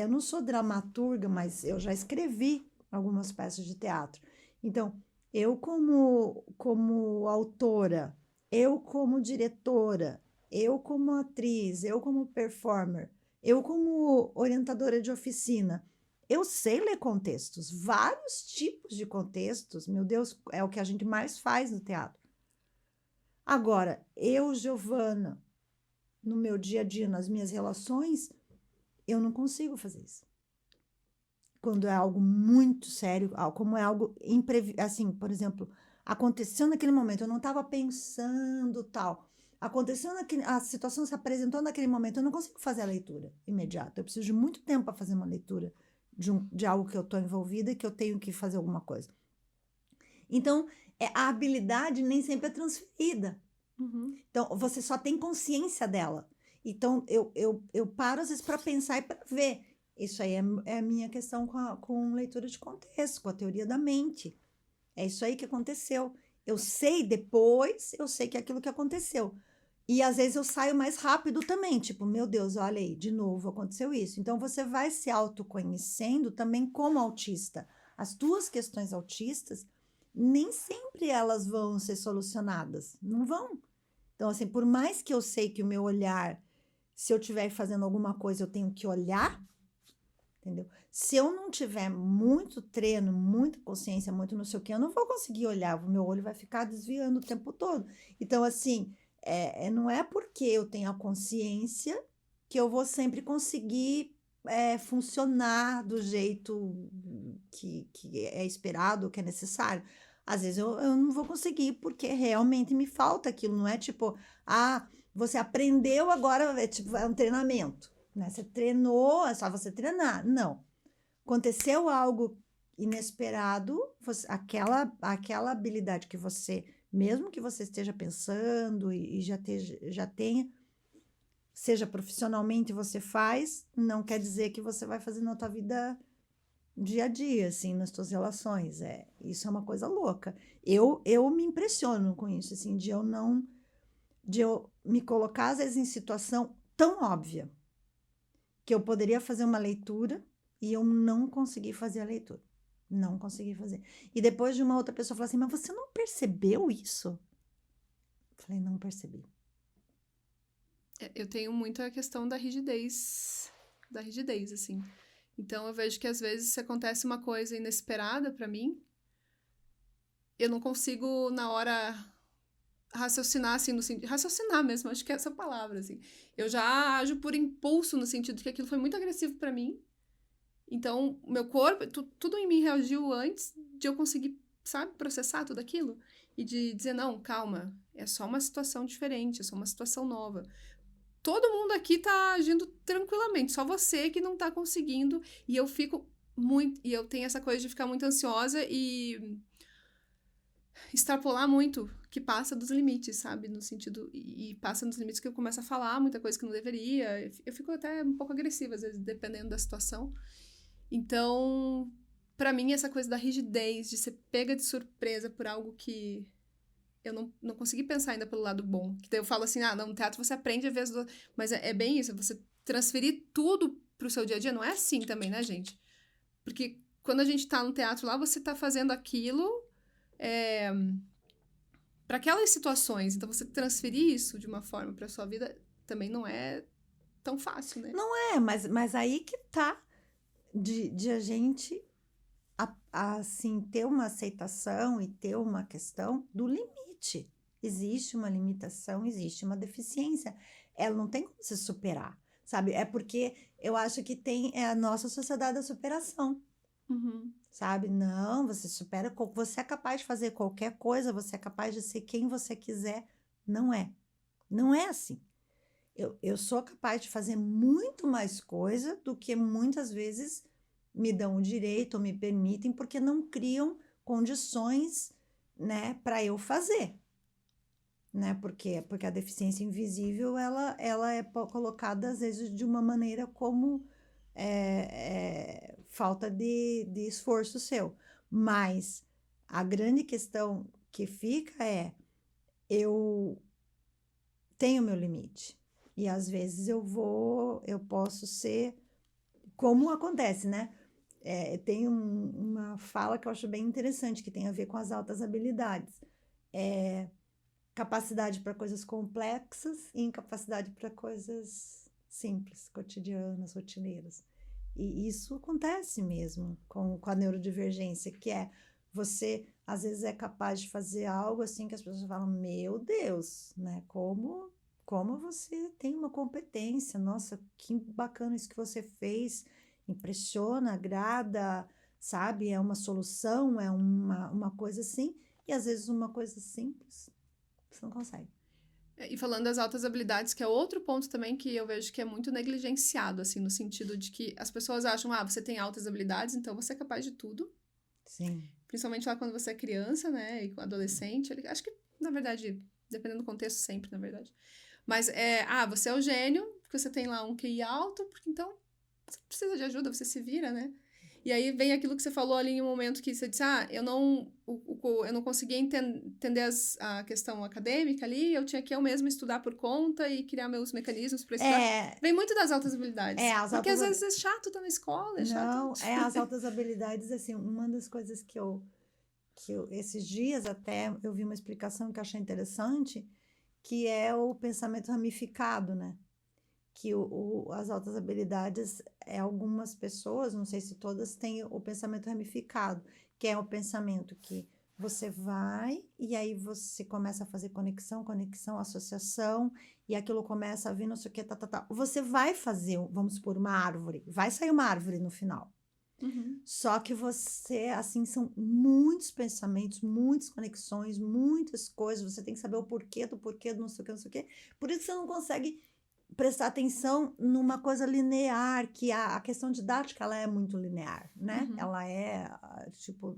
não sou dramaturga, mas eu já escrevi algumas peças de teatro. Então, eu como autora, eu como diretora, eu como atriz, eu como performer, eu como orientadora de oficina, eu sei ler contextos, vários tipos de contextos. Meu Deus, é o que a gente mais faz no teatro. Agora, eu, Giovana, no meu dia a dia, nas minhas relações, eu não consigo fazer isso. Quando é algo muito sério, como é algo imprevisível, assim, por exemplo, aconteceu naquele momento, eu não estava pensando tal, a situação se apresentou naquele momento, eu não consigo fazer a leitura imediata, eu preciso de muito tempo para fazer uma leitura de algo que eu estou envolvida e que eu tenho que fazer alguma coisa. Então, a habilidade nem sempre é transferida. Uhum. Então, você só tem consciência dela. Então, eu paro às vezes para pensar e para ver. Isso aí é a minha questão com leitura de contexto, com a teoria da mente. É isso aí que aconteceu. Eu sei depois, eu sei que é aquilo que aconteceu. E às vezes eu saio mais rápido também, tipo, meu Deus, olha aí, de novo aconteceu isso. Então você vai se autoconhecendo também como autista. As tuas questões autistas, nem sempre elas vão ser solucionadas, não vão. Então, assim, por mais que eu sei que o meu olhar, se eu estiver fazendo alguma coisa, eu tenho que olhar, entendeu? Se eu não tiver muito treino, muita consciência, muito não sei o que, eu não vou conseguir olhar, o meu olho vai ficar desviando o tempo todo. Então, assim, não é porque eu tenho a consciência que eu vou sempre conseguir funcionar do jeito que é esperado, que é necessário. Às vezes eu não vou conseguir porque realmente me falta aquilo, não é tipo, você aprendeu agora, tipo, é um treinamento, né? Você treinou, é só você treinar. Não. Aconteceu algo inesperado, aquela habilidade que você, mesmo que você esteja pensando e já tenha, seja profissionalmente você faz, não quer dizer que você vai fazer na tua vida dia a dia, assim, nas tuas relações. Isso é uma coisa louca. Eu me impressiono com isso, assim, de eu me colocar, às vezes, em situação tão óbvia que eu poderia fazer uma leitura e eu não consegui fazer a leitura. Não consegui fazer. E depois de uma outra pessoa falar assim, mas você não percebeu isso? Falei, não percebi. Eu tenho muito a questão da rigidez, assim. Então, eu vejo que às vezes se acontece uma coisa inesperada pra mim, eu não consigo, na hora, raciocinar, assim, no sentido... Raciocinar mesmo, acho que é essa palavra, assim. Eu já ajo por impulso, no sentido que aquilo foi muito agressivo pra mim. Então, meu corpo, tudo em mim reagiu antes de eu conseguir, sabe, processar tudo aquilo. E de dizer, não, calma, é só uma situação diferente, é só uma situação nova. Todo mundo aqui tá agindo tranquilamente, só você que não tá conseguindo. E eu fico muito. E eu tenho essa coisa de ficar muito ansiosa e extrapolar muito, que passa dos limites, sabe? No sentido. E passa nos limites que eu começo a falar muita coisa que não deveria. Eu fico até um pouco agressiva, às vezes, dependendo da situação. Então, pra mim, essa coisa da rigidez, de ser pega de surpresa por algo que eu não consegui pensar ainda pelo lado bom. Que daí eu falo assim, no teatro você aprende a ver as duas... Mas é bem isso, você transferir tudo pro seu dia a dia, não é assim também, né, gente? Porque quando a gente tá no teatro lá, você tá fazendo aquilo para aquelas situações. Então, você transferir isso de uma forma pra sua vida também não é tão fácil, né? Não é, mas aí que tá de a gente assim ter uma aceitação e ter uma questão do limite. Existe uma limitação, existe uma deficiência. Ela não tem como se superar, sabe? É porque eu acho que tem a nossa sociedade da superação, Uhum. sabe? Não, você supera, você é capaz de fazer qualquer coisa, você é capaz de ser quem você quiser. Não é. Não é assim. Eu sou capaz de fazer muito mais coisa do que muitas vezes me dão o direito ou me permitem, porque não criam condições, né, para eu fazer, né? Porque a deficiência invisível ela é colocada às vezes de uma maneira como falta de esforço seu. Mas a grande questão que fica é, eu tenho meu limite. E às vezes eu posso ser, como acontece, né? Tem uma fala que eu acho bem interessante, que tem a ver com as altas habilidades. Capacidade para coisas complexas e incapacidade para coisas simples, cotidianas, rotineiras. E isso acontece mesmo com a neurodivergência, que é você, às vezes, é capaz de fazer algo assim que as pessoas falam, meu Deus, né? Como você tem uma competência, nossa, que bacana isso que você fez, impressiona, agrada, sabe? É uma solução, é uma coisa assim, e às vezes uma coisa simples, você não consegue. E falando das altas habilidades, que é outro ponto também que eu vejo que é muito negligenciado, assim, no sentido de que as pessoas acham, você tem altas habilidades, então você é capaz de tudo. Sim. Principalmente lá quando você é criança, né, e adolescente. Acho que, na verdade, dependendo do contexto, sempre, na verdade. Mas, você é o gênio, porque você tem lá um QI alto, porque então você precisa de ajuda, você se vira, né? E aí vem aquilo que você falou ali em um momento que você disse, eu não conseguia entender a questão acadêmica ali, eu tinha que eu mesma estudar por conta e criar meus mecanismos para estudar. Vem muito das altas habilidades. Porque às vezes é chato estar na escola, é chato. Não, as altas habilidades, assim, uma das coisas que eu esses dias até eu vi uma explicação que eu achei interessante, que é o pensamento ramificado, né? Que as altas habilidades, algumas pessoas, não sei se todas, têm o pensamento ramificado, que é o pensamento que você vai e aí você começa a fazer conexão, associação, e aquilo começa a vir, não sei o que, tá. Você vai fazer, vamos supor, uma árvore, vai sair uma árvore no final. Uhum. Só que você, assim, são muitos pensamentos, muitas conexões, muitas coisas, você tem que saber o porquê do não sei o que, não sei o que. Por isso você não consegue prestar atenção numa coisa linear, que a questão didática, ela é muito linear, né? Uhum. Ela é, tipo,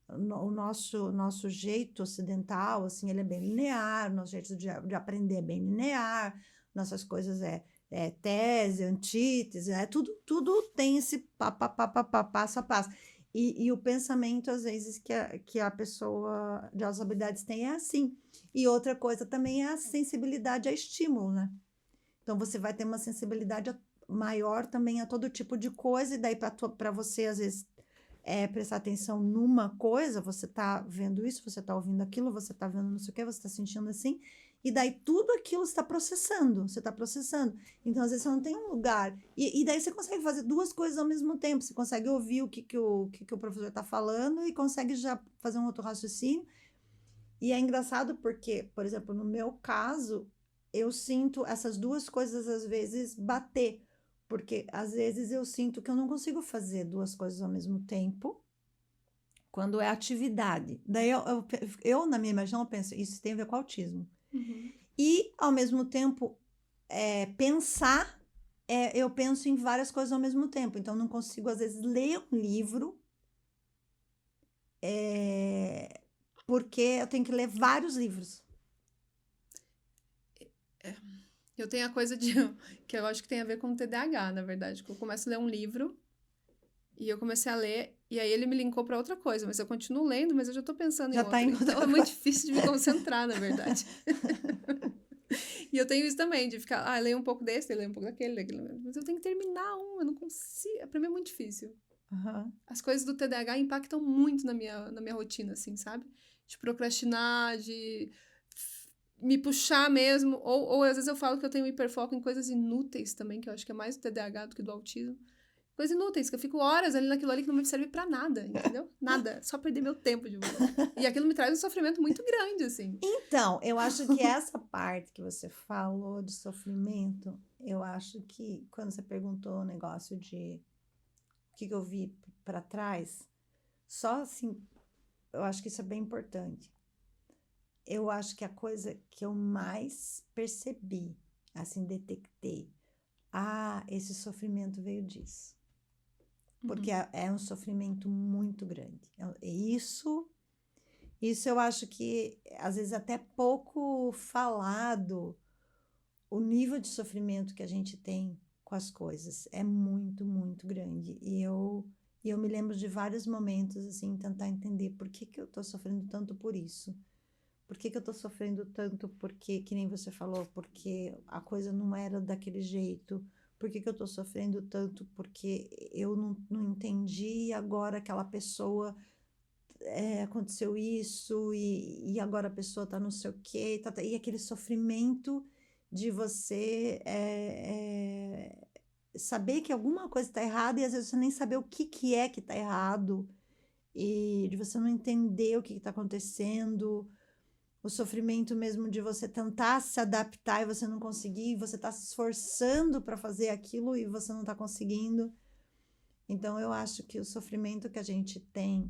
o nosso jeito ocidental, assim, ele é bem linear, o nosso jeito de aprender é bem linear, nossas coisas tese, antítese, tudo tem esse passo a passo. E o pensamento, às vezes, que a pessoa de altas habilidades tem é assim. E outra coisa também é a sensibilidade a estímulo, né? Então, você vai ter uma sensibilidade maior também a todo tipo de coisa, e daí para você, às vezes, prestar atenção numa coisa, você está vendo isso, você está ouvindo aquilo, você está vendo não sei o que, você está sentindo assim, e daí tudo aquilo você está processando. Então, às vezes, você não tem um lugar. E daí você consegue fazer duas coisas ao mesmo tempo. Você consegue ouvir o que o professor está falando e consegue já fazer um outro raciocínio. E é engraçado porque, por exemplo, no meu caso, eu sinto essas duas coisas às vezes bater, porque às vezes eu sinto que eu não consigo fazer duas coisas ao mesmo tempo quando é atividade. Daí eu na minha imaginação, eu penso, isso tem a ver com autismo. Uhum. E, ao mesmo tempo, pensar, eu penso em várias coisas ao mesmo tempo. Então, não consigo, às vezes, ler um livro, porque eu tenho que ler vários livros. Eu tenho a coisa que eu acho que tem a ver com o TDAH, na verdade. Que eu começo a ler um livro e eu comecei a ler, e aí ele me linkou para outra coisa, mas eu continuo lendo, mas eu já tô pensando em outra. Então é muito difícil de me concentrar, na verdade. E eu tenho isso também, de ficar, leio um pouco desse, leio um pouco daquele, mas eu tenho que terminar eu não consigo. Pra mim é muito difícil. Uhum. As coisas do TDAH impactam muito na minha rotina, assim, sabe? De procrastinar, de me puxar mesmo, ou às vezes eu falo que eu tenho hiperfoco em coisas inúteis também, que eu acho que é mais do TDAH do que do autismo. Coisas inúteis, que eu fico horas ali naquilo ali que não me serve pra nada, entendeu? Nada, só perder meu tempo de volta. E aquilo me traz um sofrimento muito grande, assim. Então, eu acho que essa parte que você falou de sofrimento, eu acho que quando você perguntou o negócio de o que eu vi para trás, só assim, eu acho que isso é bem importante. Eu acho que a coisa que eu mais percebi, assim, detectei, esse sofrimento veio disso. Porque é um sofrimento muito grande. Isso eu acho que, às vezes, até pouco falado, o nível de sofrimento que a gente tem com as coisas. É muito, muito grande. E eu me lembro de vários momentos, assim, tentar entender por que que eu tô sofrendo tanto por isso. Por que que eu tô sofrendo tanto porque, que nem você falou, porque a coisa não era daquele jeito? Por que que eu tô sofrendo tanto porque eu não entendi e agora aquela pessoa aconteceu isso e agora a pessoa tá não sei o quê, e aquele sofrimento de você saber que alguma coisa está errada e às vezes você nem saber o que que é que está errado e de você não entender o que está acontecendo, o sofrimento mesmo de você tentar se adaptar e você não conseguir, e você está se esforçando para fazer aquilo e você não está conseguindo. Então eu acho que o sofrimento que a gente tem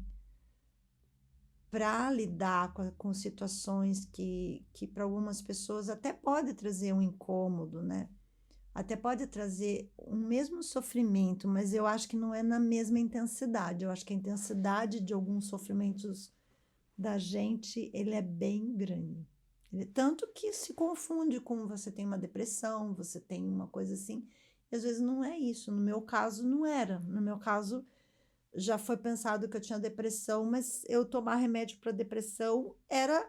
para lidar com situações que para algumas pessoas até pode trazer um incômodo, né? Até pode trazer o mesmo sofrimento, mas eu acho que não é na mesma intensidade. Eu acho que a intensidade de alguns sofrimentos da gente, ele é bem grande. Tanto que se confunde com você tem uma depressão, você tem uma coisa assim, e às vezes não é isso. No meu caso, não era. No meu caso, já foi pensado que eu tinha depressão, mas eu tomar remédio para depressão era,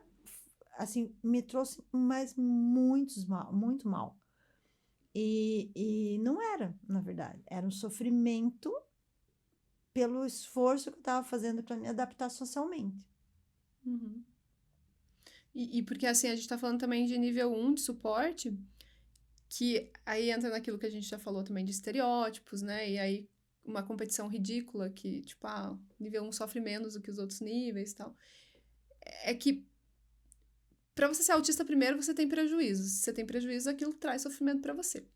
assim, me trouxe mais muito mal. E não era, na verdade, era um sofrimento pelo esforço que eu estava fazendo para me adaptar socialmente. Uhum. E porque, assim, a gente tá falando também de nível 1 de suporte, que aí entra naquilo que a gente já falou também de estereótipos, né? E aí uma competição ridícula que, tipo, nível 1 sofre menos do que os outros níveis e tal. É que pra você ser autista, primeiro você tem prejuízos. Se você tem prejuízo, aquilo traz sofrimento pra você,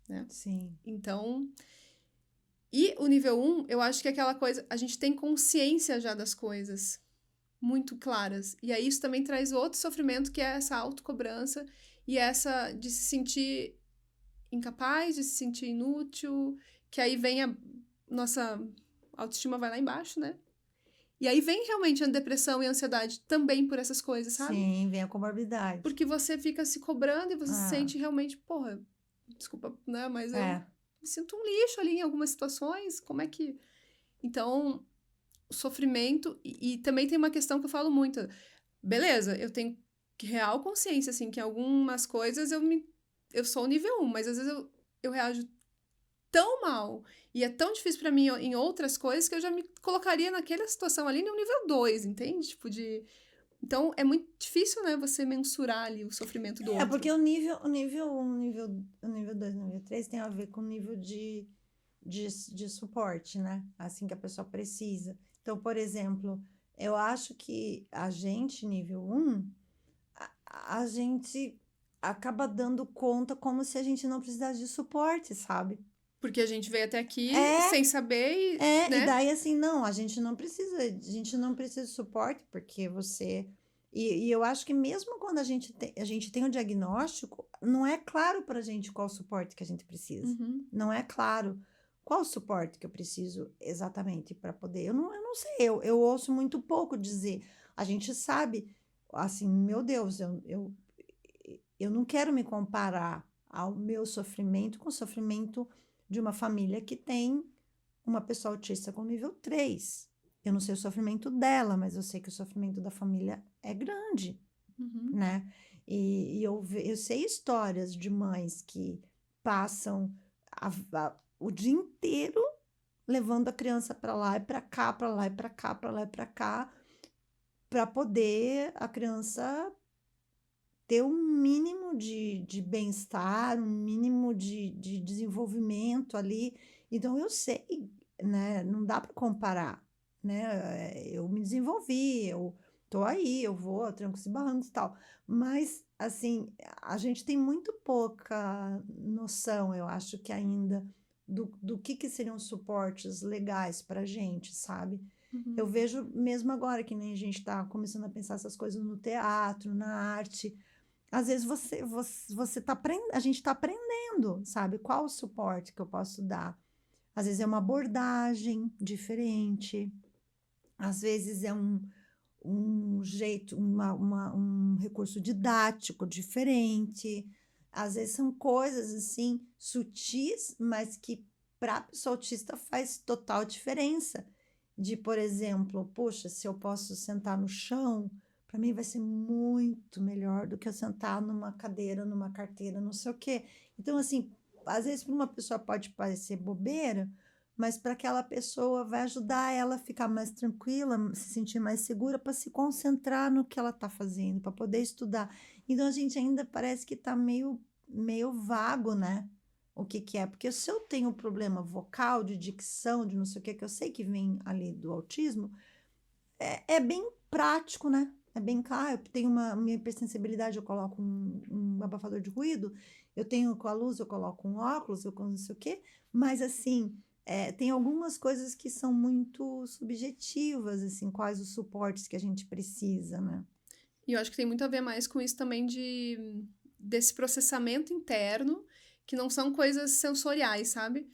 né? Sim. Então, e o nível 1, eu acho que é aquela coisa, a gente tem consciência já das coisas muito claras. E aí isso também traz outro sofrimento, que é essa autocobrança e essa de se sentir incapaz, de se sentir inútil, que aí vem a nossa autoestima vai lá embaixo, né? E aí vem realmente a depressão e a ansiedade também por essas coisas, sabe? Sim, vem a comorbidade. Porque você fica se cobrando e você se Ah, sente realmente, porra, desculpa, né? Mas eu é. me sinto um lixo ali em algumas situações. Como é que. Então, o sofrimento. E também tem uma questão que eu falo muito. Beleza, eu tenho real consciência, assim, que em algumas coisas eu sou o nível 1, mas às vezes eu reajo tão mal e é tão difícil pra mim em outras coisas que eu já me colocaria naquela situação ali no nível 2, entende? Tipo de. Então é muito difícil, né, você mensurar ali o sofrimento do É, porque outro. o nível 2, o nível 3 tem a ver com o nível de suporte, né? Assim que a pessoa precisa. Então, por exemplo, eu acho que a gente, nível 1, a gente acaba dando conta como se a gente não precisasse de suporte, sabe? Porque a gente veio até aqui É, sem saber e, e né? daí assim, não, a gente não precisa de suporte, porque você. E eu acho que mesmo quando a gente tem o diagnóstico, não é claro pra gente qual suporte que a gente precisa. Uhum, Não é claro qual suporte que eu preciso exatamente para poder. Eu não sei, eu ouço muito pouco dizer. A gente sabe, assim, meu Deus, eu não quero me comparar ao meu sofrimento com o sofrimento de uma família que tem uma pessoa autista com nível 3. Eu não sei o sofrimento dela, mas eu sei que o sofrimento da família é grande, uhum. né? E eu sei histórias de mães que passam o dia inteiro levando a criança para lá e para cá, para lá e para cá, para lá e para cá, para poder a criança ter um mínimo de bem-estar, um mínimo de desenvolvimento ali. Então, eu sei, né? Não dá para comparar, né? Eu me desenvolvi, eu tô aí, eu vou a trancos e barrancos e tal. Mas, assim, a gente tem muito pouca noção, eu acho que ainda, do que seriam suportes legais para gente, sabe? Eu Uhum. vejo mesmo agora que nem a gente está começando a pensar essas coisas no teatro, na arte. Às vezes você tá a gente está aprendendo, sabe? Qual o suporte que eu posso dar? Às vezes é uma abordagem diferente, às vezes é um jeito, um recurso didático diferente, às vezes são coisas assim sutis, mas que para a pessoa autista faz total diferença. De, por exemplo, poxa, se eu posso sentar no chão, para mim vai ser muito melhor do que eu sentar numa cadeira, numa carteira, não sei o quê. Então, assim, às vezes para uma pessoa pode parecer bobeira, mas para aquela pessoa vai ajudar ela a ficar mais tranquila, se sentir mais segura, para se concentrar no que ela está fazendo, para poder estudar. Então a gente ainda parece que está meio vago, né? O que que é? Porque se eu tenho problema vocal, de dicção, de não sei o que eu sei que vem ali do autismo, é bem prático, né? É bem claro, eu tenho uma minha hipersensibilidade, eu coloco um abafador de ruído, eu tenho com a luz, eu coloco um óculos, eu com não sei o quê, mas assim, tem algumas coisas que são muito subjetivas, assim, quais os suportes que a gente precisa, né? E eu acho que tem muito a ver mais com isso também desse processamento interno, que não são coisas sensoriais, sabe?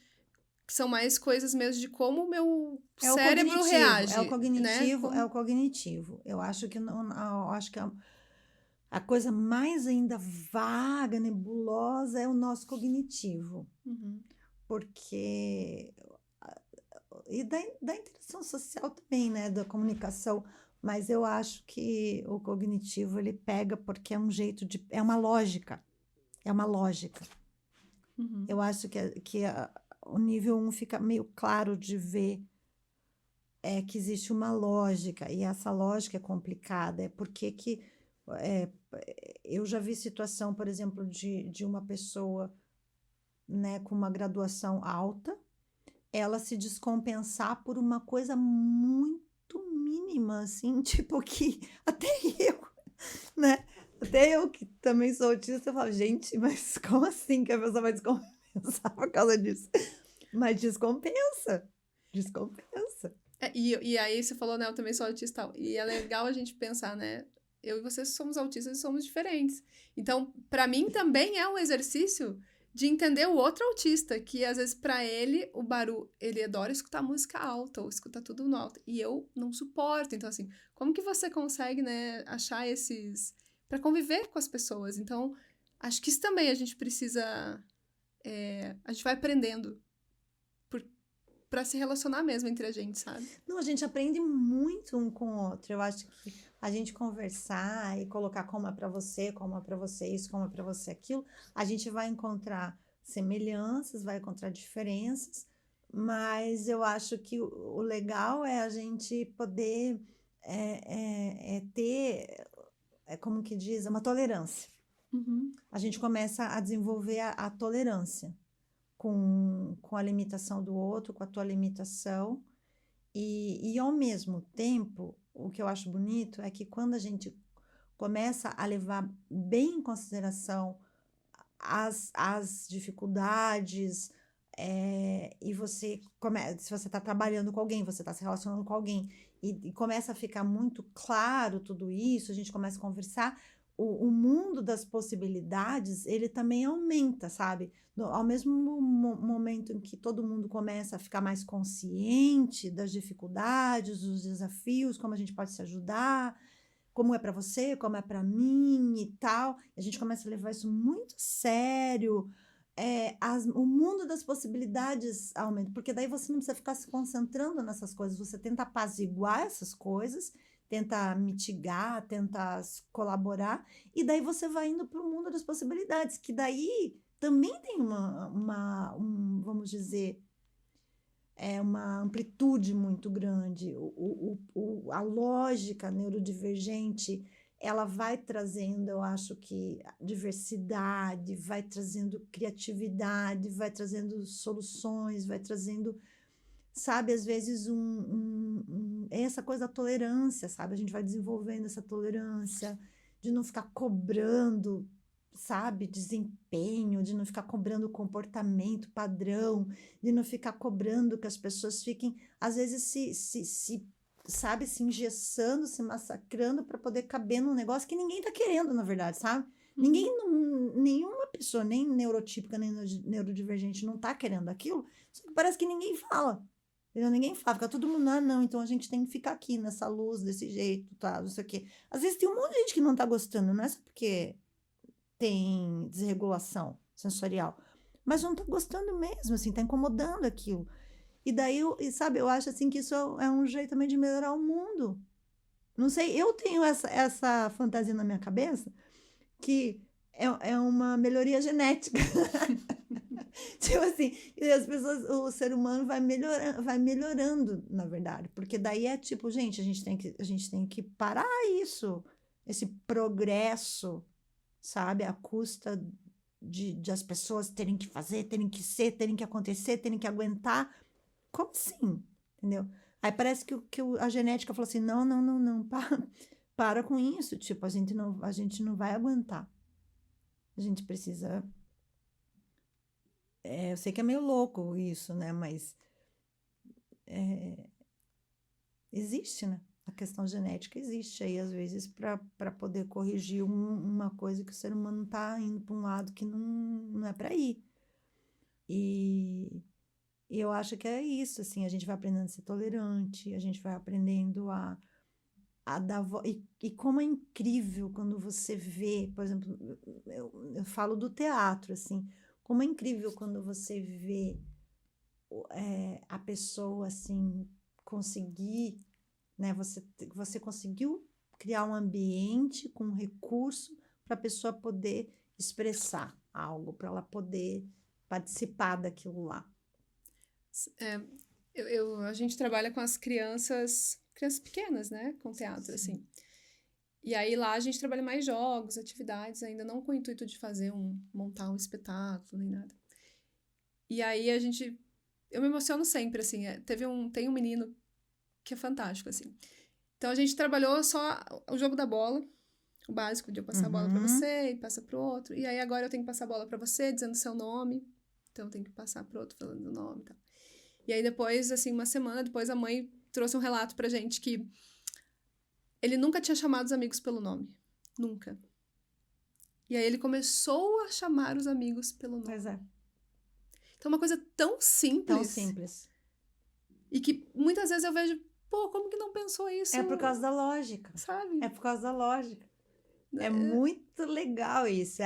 Que são mais coisas mesmo de como o meu É o cérebro cognitivo, é o reage, né? cognitivo, é o Como... cognitivo. Eu acho que não, eu acho que a coisa mais ainda vaga, nebulosa é o nosso cognitivo, Uhum, porque e da interação social também, né, da comunicação, mas eu acho que o cognitivo ele pega porque é um jeito de, é uma lógica, é uma lógica. uhum. Eu acho que o nível um fica meio claro de ver que existe uma lógica, e essa lógica é complicada, é porque que é, eu já vi situação, por exemplo, de uma pessoa, né, com uma graduação alta, ela se descompensar por uma coisa muito mínima, assim, tipo que até eu, né? Até eu que também sou autista, eu falo, gente, mas como assim que a pessoa vai descompensar por causa disso? Mas descompensa, descompensa. E aí você falou, né? Eu também sou autista. E é legal a gente pensar, né? Eu e você somos autistas e somos diferentes. Então, para mim também é um exercício de entender o outro autista, que às vezes para ele o barulho, ele adora escutar música alta ou escutar tudo no alto, e eu não suporto. Então assim, como que você consegue, né, achar esses para conviver com as pessoas? Então, acho que isso também a gente precisa a gente vai aprendendo para se relacionar mesmo entre a gente, sabe? Não, a gente aprende muito um com o outro. Eu acho que a gente conversar e colocar como é para você, como é para você isso, como é para você aquilo, a gente vai encontrar semelhanças, vai encontrar diferenças, mas eu acho que o legal é a gente poder ter, como que diz, uma tolerância. Uhum. A gente começa a desenvolver a tolerância com a limitação do outro, com a tua limitação. E ao mesmo tempo, o que eu acho bonito é que quando a gente começa a levar bem em consideração as dificuldades, e se você está trabalhando com alguém, você está se relacionando com alguém, e começa a ficar muito claro tudo isso, a gente começa a conversar, o mundo das possibilidades, ele também aumenta, sabe? Ao mesmo momento em que todo mundo começa a ficar mais consciente das dificuldades, dos desafios, como a gente pode se ajudar, como é para você, como é para mim e tal. A gente começa a levar isso muito sério. O mundo das possibilidades aumenta, porque daí você não precisa ficar se concentrando nessas coisas, você tenta apaziguar essas coisas, tenta mitigar, tenta colaborar, e daí você vai indo para o mundo das possibilidades, que daí também tem vamos dizer, uma amplitude muito grande. A lógica neurodivergente, ela vai trazendo, eu acho que diversidade, vai trazendo criatividade, vai trazendo soluções, vai trazendo, sabe, às vezes essa coisa da tolerância, sabe? A gente vai desenvolvendo essa tolerância de não ficar cobrando, sabe, desempenho, de não ficar cobrando comportamento padrão, de não ficar cobrando que as pessoas fiquem, às vezes, sabe, se engessando, se massacrando para poder caber num negócio que ninguém tá querendo, na verdade, sabe? Uhum. Nenhuma pessoa, nem neurotípica, nem neurodivergente, não tá querendo aquilo, só que parece que ninguém fala. Entendeu? Ninguém fala, fica todo mundo, não, então a gente tem que ficar aqui nessa luz, desse jeito, tá, não sei o quê. Às vezes tem um monte de gente que não tá gostando, não é só porque tem desregulação sensorial, mas não tá gostando mesmo, assim, tá incomodando aquilo. E daí, sabe, eu acho assim que isso é um jeito também de melhorar o mundo. Não sei, eu tenho essa fantasia na minha cabeça que é uma melhoria genética. Tipo assim, e as pessoas, o ser humano vai melhorando, na verdade, porque daí é tipo, gente, a gente tem que parar isso, esse progresso, sabe, à custa de as pessoas terem que fazer, terem que ser, terem que acontecer, terem que aguentar. Como assim? Entendeu? Aí parece que a genética falou assim, não, não, não, não, para com isso, tipo, a gente não vai aguentar. A gente precisa. Eu sei que é meio louco isso, né? Mas existe, né? A questão genética existe aí, às vezes, para poder corrigir uma coisa que o ser humano está indo para um lado que não é para ir. E eu acho que é isso, assim, a gente vai aprendendo a ser tolerante, a gente vai aprendendo a dar voz. E como é incrível quando você vê, por exemplo, eu falo do teatro, assim, como é incrível quando você vê a pessoa, assim, conseguir, né, você conseguiu criar um ambiente com recurso para a pessoa poder expressar algo, para ela poder participar daquilo lá. A gente trabalha com as crianças pequenas, né? Com teatro, Sim. assim. E aí lá a gente trabalha mais jogos, atividades, ainda não com o intuito de montar um espetáculo, nem nada. E aí eu me emociono sempre, assim. Tem um menino que é fantástico, assim. Então a gente trabalhou só o jogo da bola, o básico de eu passar a bola pra você e passa pro outro. E aí agora eu tenho que passar a bola pra você dizendo seu nome. Então eu tenho que passar pro outro falando o nome e tal. E aí depois, assim, uma semana depois, a mãe trouxe um relato pra gente que ele nunca tinha chamado os amigos pelo nome. Nunca. E aí ele começou a chamar os amigos pelo nome. Pois é. Então é uma coisa tão simples. Tão simples. E que muitas vezes eu vejo, pô, como que não pensou isso? É por causa da lógica. Sabe? É por causa da lógica. É muito legal isso.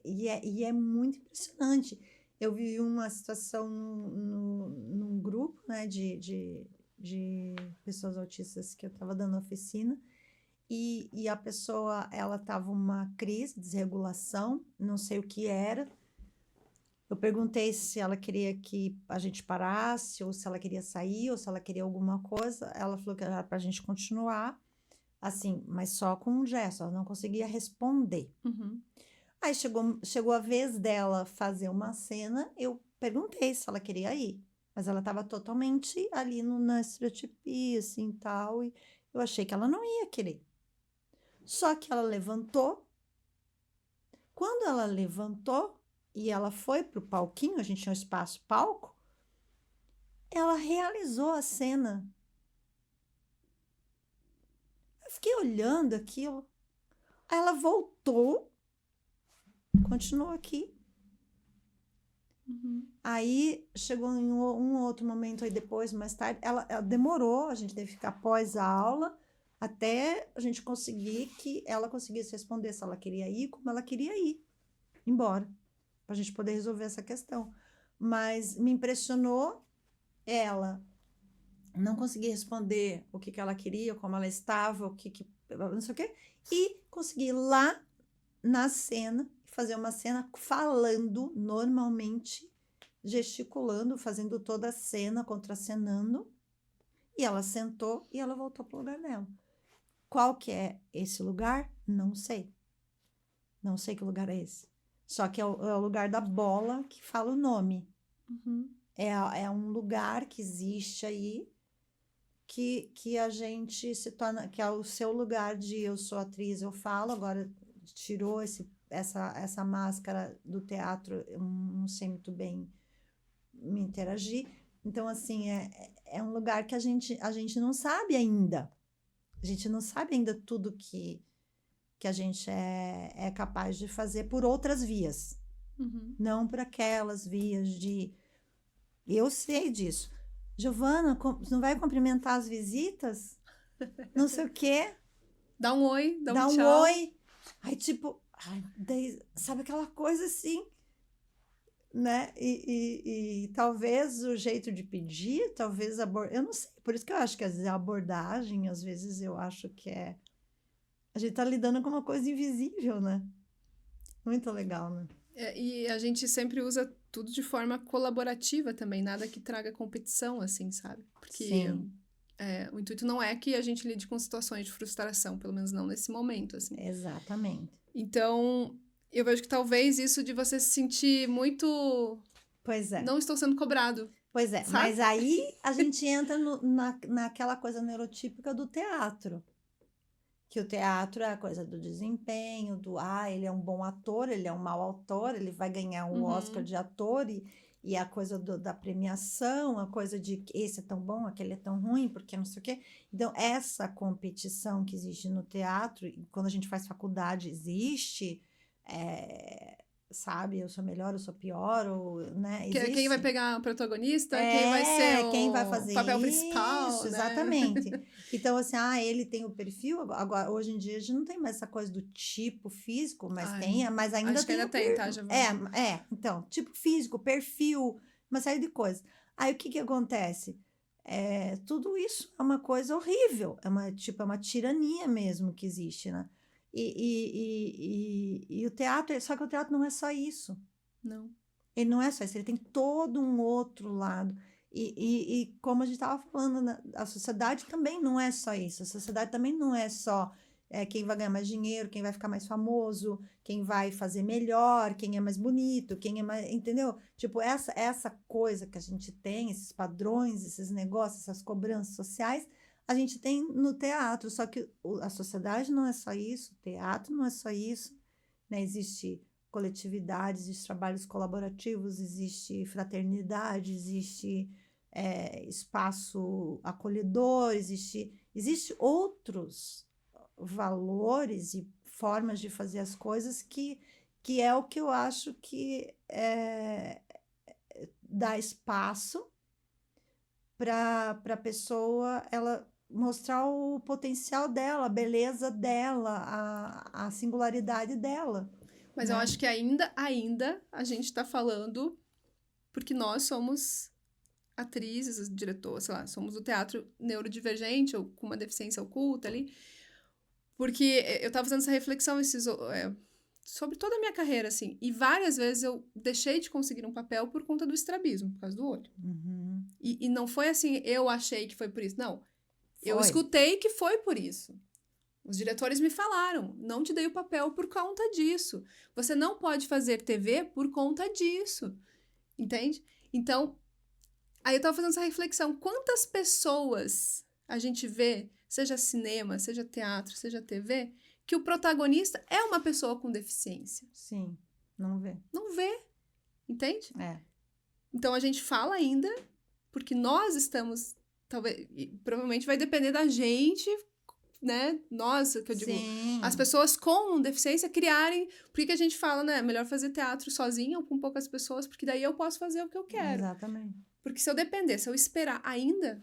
E é muito impressionante. Eu vivi uma situação num grupo, né, de pessoas autistas que eu estava dando oficina. E a pessoa, ela estava uma crise, desregulação, não sei o que era. Eu perguntei se ela queria que a gente parasse, ou se ela queria sair, ou se ela queria alguma coisa. Ela falou que era para a gente continuar, assim, mas só com um gesto, ela não conseguia responder. Uhum. Aí chegou a vez dela fazer uma cena, eu perguntei se ela queria ir, mas ela estava totalmente ali na estereotipia, assim, tal, e eu achei que ela não ia querer. Só que ela levantou. Quando ela levantou e ela foi pro palquinho, a gente tinha um espaço palco, ela realizou a cena. Eu fiquei olhando aquilo. Aí ela voltou, continuou aqui. Uhum. Aí chegou em um outro momento aí depois, mais tarde, ela demorou, a gente teve que ficar após a aula, até a gente conseguir que ela conseguisse responder se ela queria ir, como ela queria ir, embora, para a gente poder resolver essa questão. Mas me impressionou ela não conseguir responder o que ela queria, como ela estava, não sei o quê, e conseguir ir lá na cena, fazer uma cena falando normalmente, gesticulando, fazendo toda a cena, contracenando, e ela sentou e ela voltou para o lugar dela. Qual que é esse lugar? Não sei. Não sei que lugar é esse. Só que é o lugar da bola que fala o nome. Uhum. É um lugar que existe aí que a gente se torna, que é o seu lugar de eu sou atriz, eu falo, agora tirou essa máscara do teatro, eu não sei muito bem me interagir. Então, assim, é um lugar que a gente não sabe ainda. A gente não sabe ainda tudo que a gente é capaz de fazer por outras vias. Uhum. Não por aquelas vias de... Eu sei disso. Giovana, não vai cumprimentar as visitas? Não sei o quê. Dá um oi, dá um Dá um tchau. oi. Aí, tipo, Ai, daí, sabe aquela coisa assim, né? E talvez o jeito de pedir, talvez eu não sei, por isso que eu acho que às vezes a abordagem, às vezes eu acho que a gente tá lidando com uma coisa invisível, né? Muito legal, né? E a gente sempre usa tudo de forma colaborativa também, nada que traga competição, assim, sabe? Porque Sim, o intuito não é que a gente lide com situações de frustração, pelo menos não nesse momento, assim. exatamente. Então, eu vejo que talvez isso de você se sentir muito... Pois é. Não estou sendo cobrado, Pois é, sabe? mas aí a gente entra naquela coisa neurotípica do teatro. Que o teatro é a coisa do desempenho, ele é um bom ator, ele é um mau ator, ele vai ganhar um Oscar Uhum. de ator, e a coisa da premiação, a coisa de que esse é tão bom, aquele é tão ruim, porque não sei o quê. Então, essa competição que existe no teatro, e quando a gente faz faculdade, existe, sabe? Eu sou melhor, eu sou pior, ou, né? Quem vai Existe. pegar o protagonista, quem vai ser Quem vai o fazer papel isso, principal, né? exatamente. Então, assim, ele tem o perfil. Agora, hoje em dia, a gente não tem mais essa coisa do tipo físico, Ai, mas ainda acho que tem ainda o tem, tá, Giovana? então, tipo físico, perfil, uma série de coisas. Aí, o que que acontece? Tudo isso é uma coisa horrível, é uma tirania mesmo que existe, né? E o teatro, só que o teatro não é só isso. Não. Ele não é só isso, ele tem todo um outro lado. E como a gente estava falando, né, a sociedade também não é só isso. A sociedade também não é só quem vai ganhar mais dinheiro, quem vai ficar mais famoso, quem vai fazer melhor, quem é mais bonito, quem é mais. Entendeu? Tipo, essa coisa que a gente tem, esses padrões, esses negócios, essas cobranças sociais, a gente tem no teatro. Só que a sociedade não é só isso, o teatro não é só isso, né? Existe coletividades, existe trabalhos colaborativos, existe fraternidade, existe espaço acolhedor, existe outros valores e formas de fazer as coisas que é o que eu acho que dá espaço para a pessoa ela mostrar o potencial dela, a beleza dela, a singularidade dela, Mas eu né? acho que ainda a gente tá falando porque nós somos atrizes, diretoras, sei lá, somos do teatro neurodivergente ou com uma deficiência oculta ali. Porque eu tava fazendo essa reflexão sobre toda a minha carreira, assim. E várias vezes eu deixei de conseguir um papel por conta do estrabismo, por causa do olho. Uhum. E não foi assim, eu achei que foi por isso. Não. Eu Foi. escutei que foi por isso. Os diretores me falaram, não te dei o papel por conta disso. Você não pode fazer TV por conta disso. Entende? Então, aí eu tava fazendo essa reflexão. Quantas pessoas a gente vê, seja cinema, seja teatro, seja TV, que o protagonista é uma pessoa com deficiência? Sim, não vê. Não vê, entende? É. Então a gente fala ainda, porque nós estamos, talvez, provavelmente vai depender da gente, né? Nossa, que eu digo, as Sim. pessoas com deficiência criarem. Por que a gente fala, né? Melhor fazer teatro sozinha ou com poucas pessoas, porque daí eu posso fazer o que eu quero. Exatamente. Porque se eu depender, se eu esperar ainda,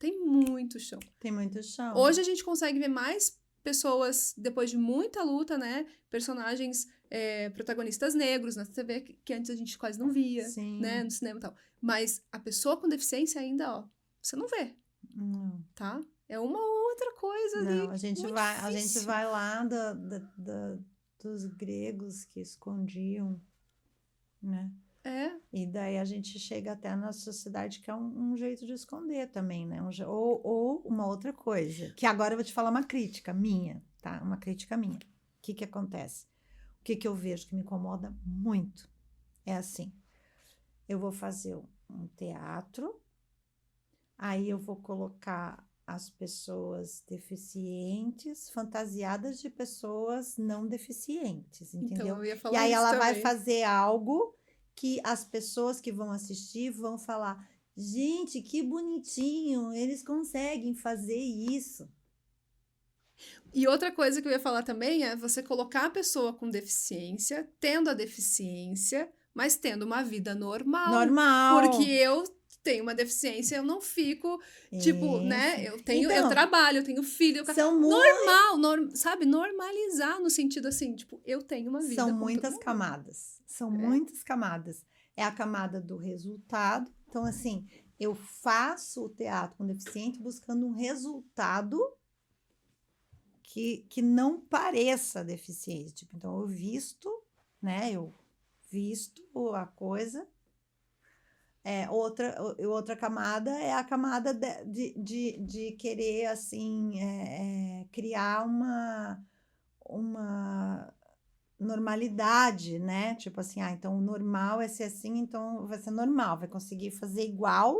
tem muito chão. Tem muito chão. Hoje a gente consegue ver mais pessoas, depois de muita luta, né? Personagens protagonistas negros na TV, que antes a gente quase não via, Sim. né? No cinema e tal. Mas a pessoa com deficiência ainda, ó, você não vê, Não. tá? É uma outra coisa ali. Não, a gente muito difícil. vai lá dos gregos que escondiam, né? E daí a gente chega até na sociedade que é um jeito de esconder também, né? Ou uma outra coisa. Que agora eu vou te falar uma crítica minha, tá? Uma crítica minha. O que acontece? O que eu vejo que me incomoda muito? É assim, eu vou fazer um teatro, aí eu vou colocar as pessoas deficientes fantasiadas de pessoas não deficientes, Então, entendeu? eu ia E falar aí isso ela vai também. fazer algo que as pessoas que vão assistir vão falar: gente, que bonitinho, eles conseguem fazer isso. E outra coisa que eu ia falar também é você colocar a pessoa com deficiência, tendo a deficiência, mas tendo uma vida normal. Normal. Porque eu tenho uma deficiência, eu não fico, tipo, né? Isso. Eu Então, trabalho, eu tenho filho, são, mu sabe? Normalizar no sentido assim, tipo, eu tenho uma vida são como todo muitas mundo. camadas. São É. muitas camadas. É a camada do resultado. Então, assim, eu faço o teatro com deficiente buscando um resultado que não pareça deficiência. Tipo, então, eu visto, né? Eu visto a coisa. Outra camada é a camada de querer, assim, criar uma normalidade, né? Tipo assim, então o normal é ser assim, então vai ser normal, vai conseguir fazer igual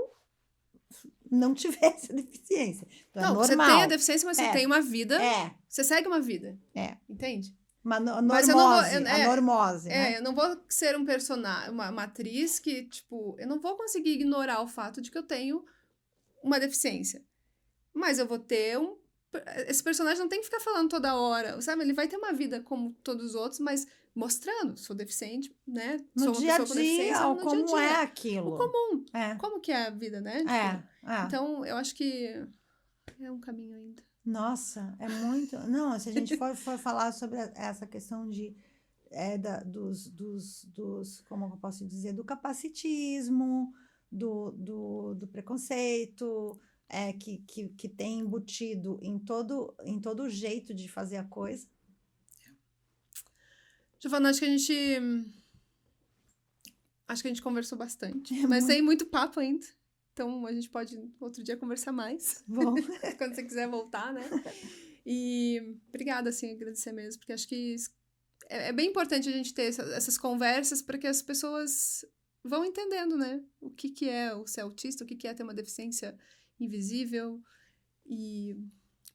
não tivesse a deficiência. Então é Não, você tem a normal. deficiência, mas você É, tem uma vida, é, você segue uma vida, é. entende? Uma Mas eu não vou. normose, a normose, né? Eu não vou ser um personagem, uma atriz que, tipo, eu não vou conseguir ignorar o fato de que eu tenho uma deficiência. Mas eu vou ter um. Esse personagem não tem que ficar falando toda hora, sabe? Ele vai ter uma vida como todos os outros, mas mostrando, sou deficiente, né? No Sou uma dia a pessoa com deficiência dia, no dia a como é dia. O aquilo. comum. É, Como que é a vida, né? Então, eu acho que é um caminho ainda. Nossa, é muito. Não, se a gente for falar sobre essa questão como eu posso dizer, do capacitismo, do preconceito, que tem embutido em todo jeito de fazer a coisa. Giovana, acho que a gente conversou bastante. É Mas muito tem muito papo ainda. Então a gente pode outro dia conversar mais. bom. Quando você quiser voltar, né? E obrigada, assim, agradecer mesmo, porque acho que é bem importante a gente ter essas conversas para que as pessoas vão entendendo, né? O que é o ser autista, o que é ter uma deficiência invisível. E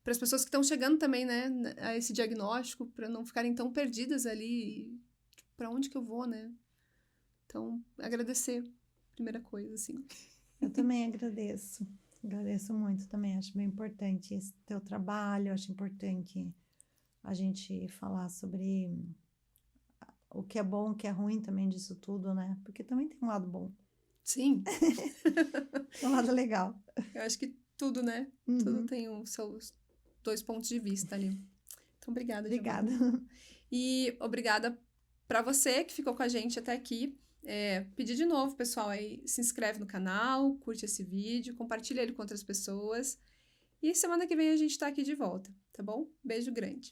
para as pessoas que estão chegando também, né, a esse diagnóstico, para não ficarem tão perdidas ali. Para onde que eu vou, né? Então, agradecer, primeira coisa, assim. Eu também agradeço. Agradeço muito também. Acho bem importante esse teu trabalho. Acho importante a gente falar sobre o que é bom, o que é ruim também disso tudo, né? Porque também tem um lado bom. Sim. Tem um lado legal. Eu acho que tudo, né? Uhum. Tudo tem os seus 2 pontos de vista ali. Então, obrigada, Obrigada. Giovana. E obrigada para você que ficou com a gente até aqui. Pedir de novo, pessoal, aí se inscreve no canal, curte esse vídeo, compartilha ele com outras pessoas. E semana que vem a gente tá aqui de volta, tá bom? Beijo grande.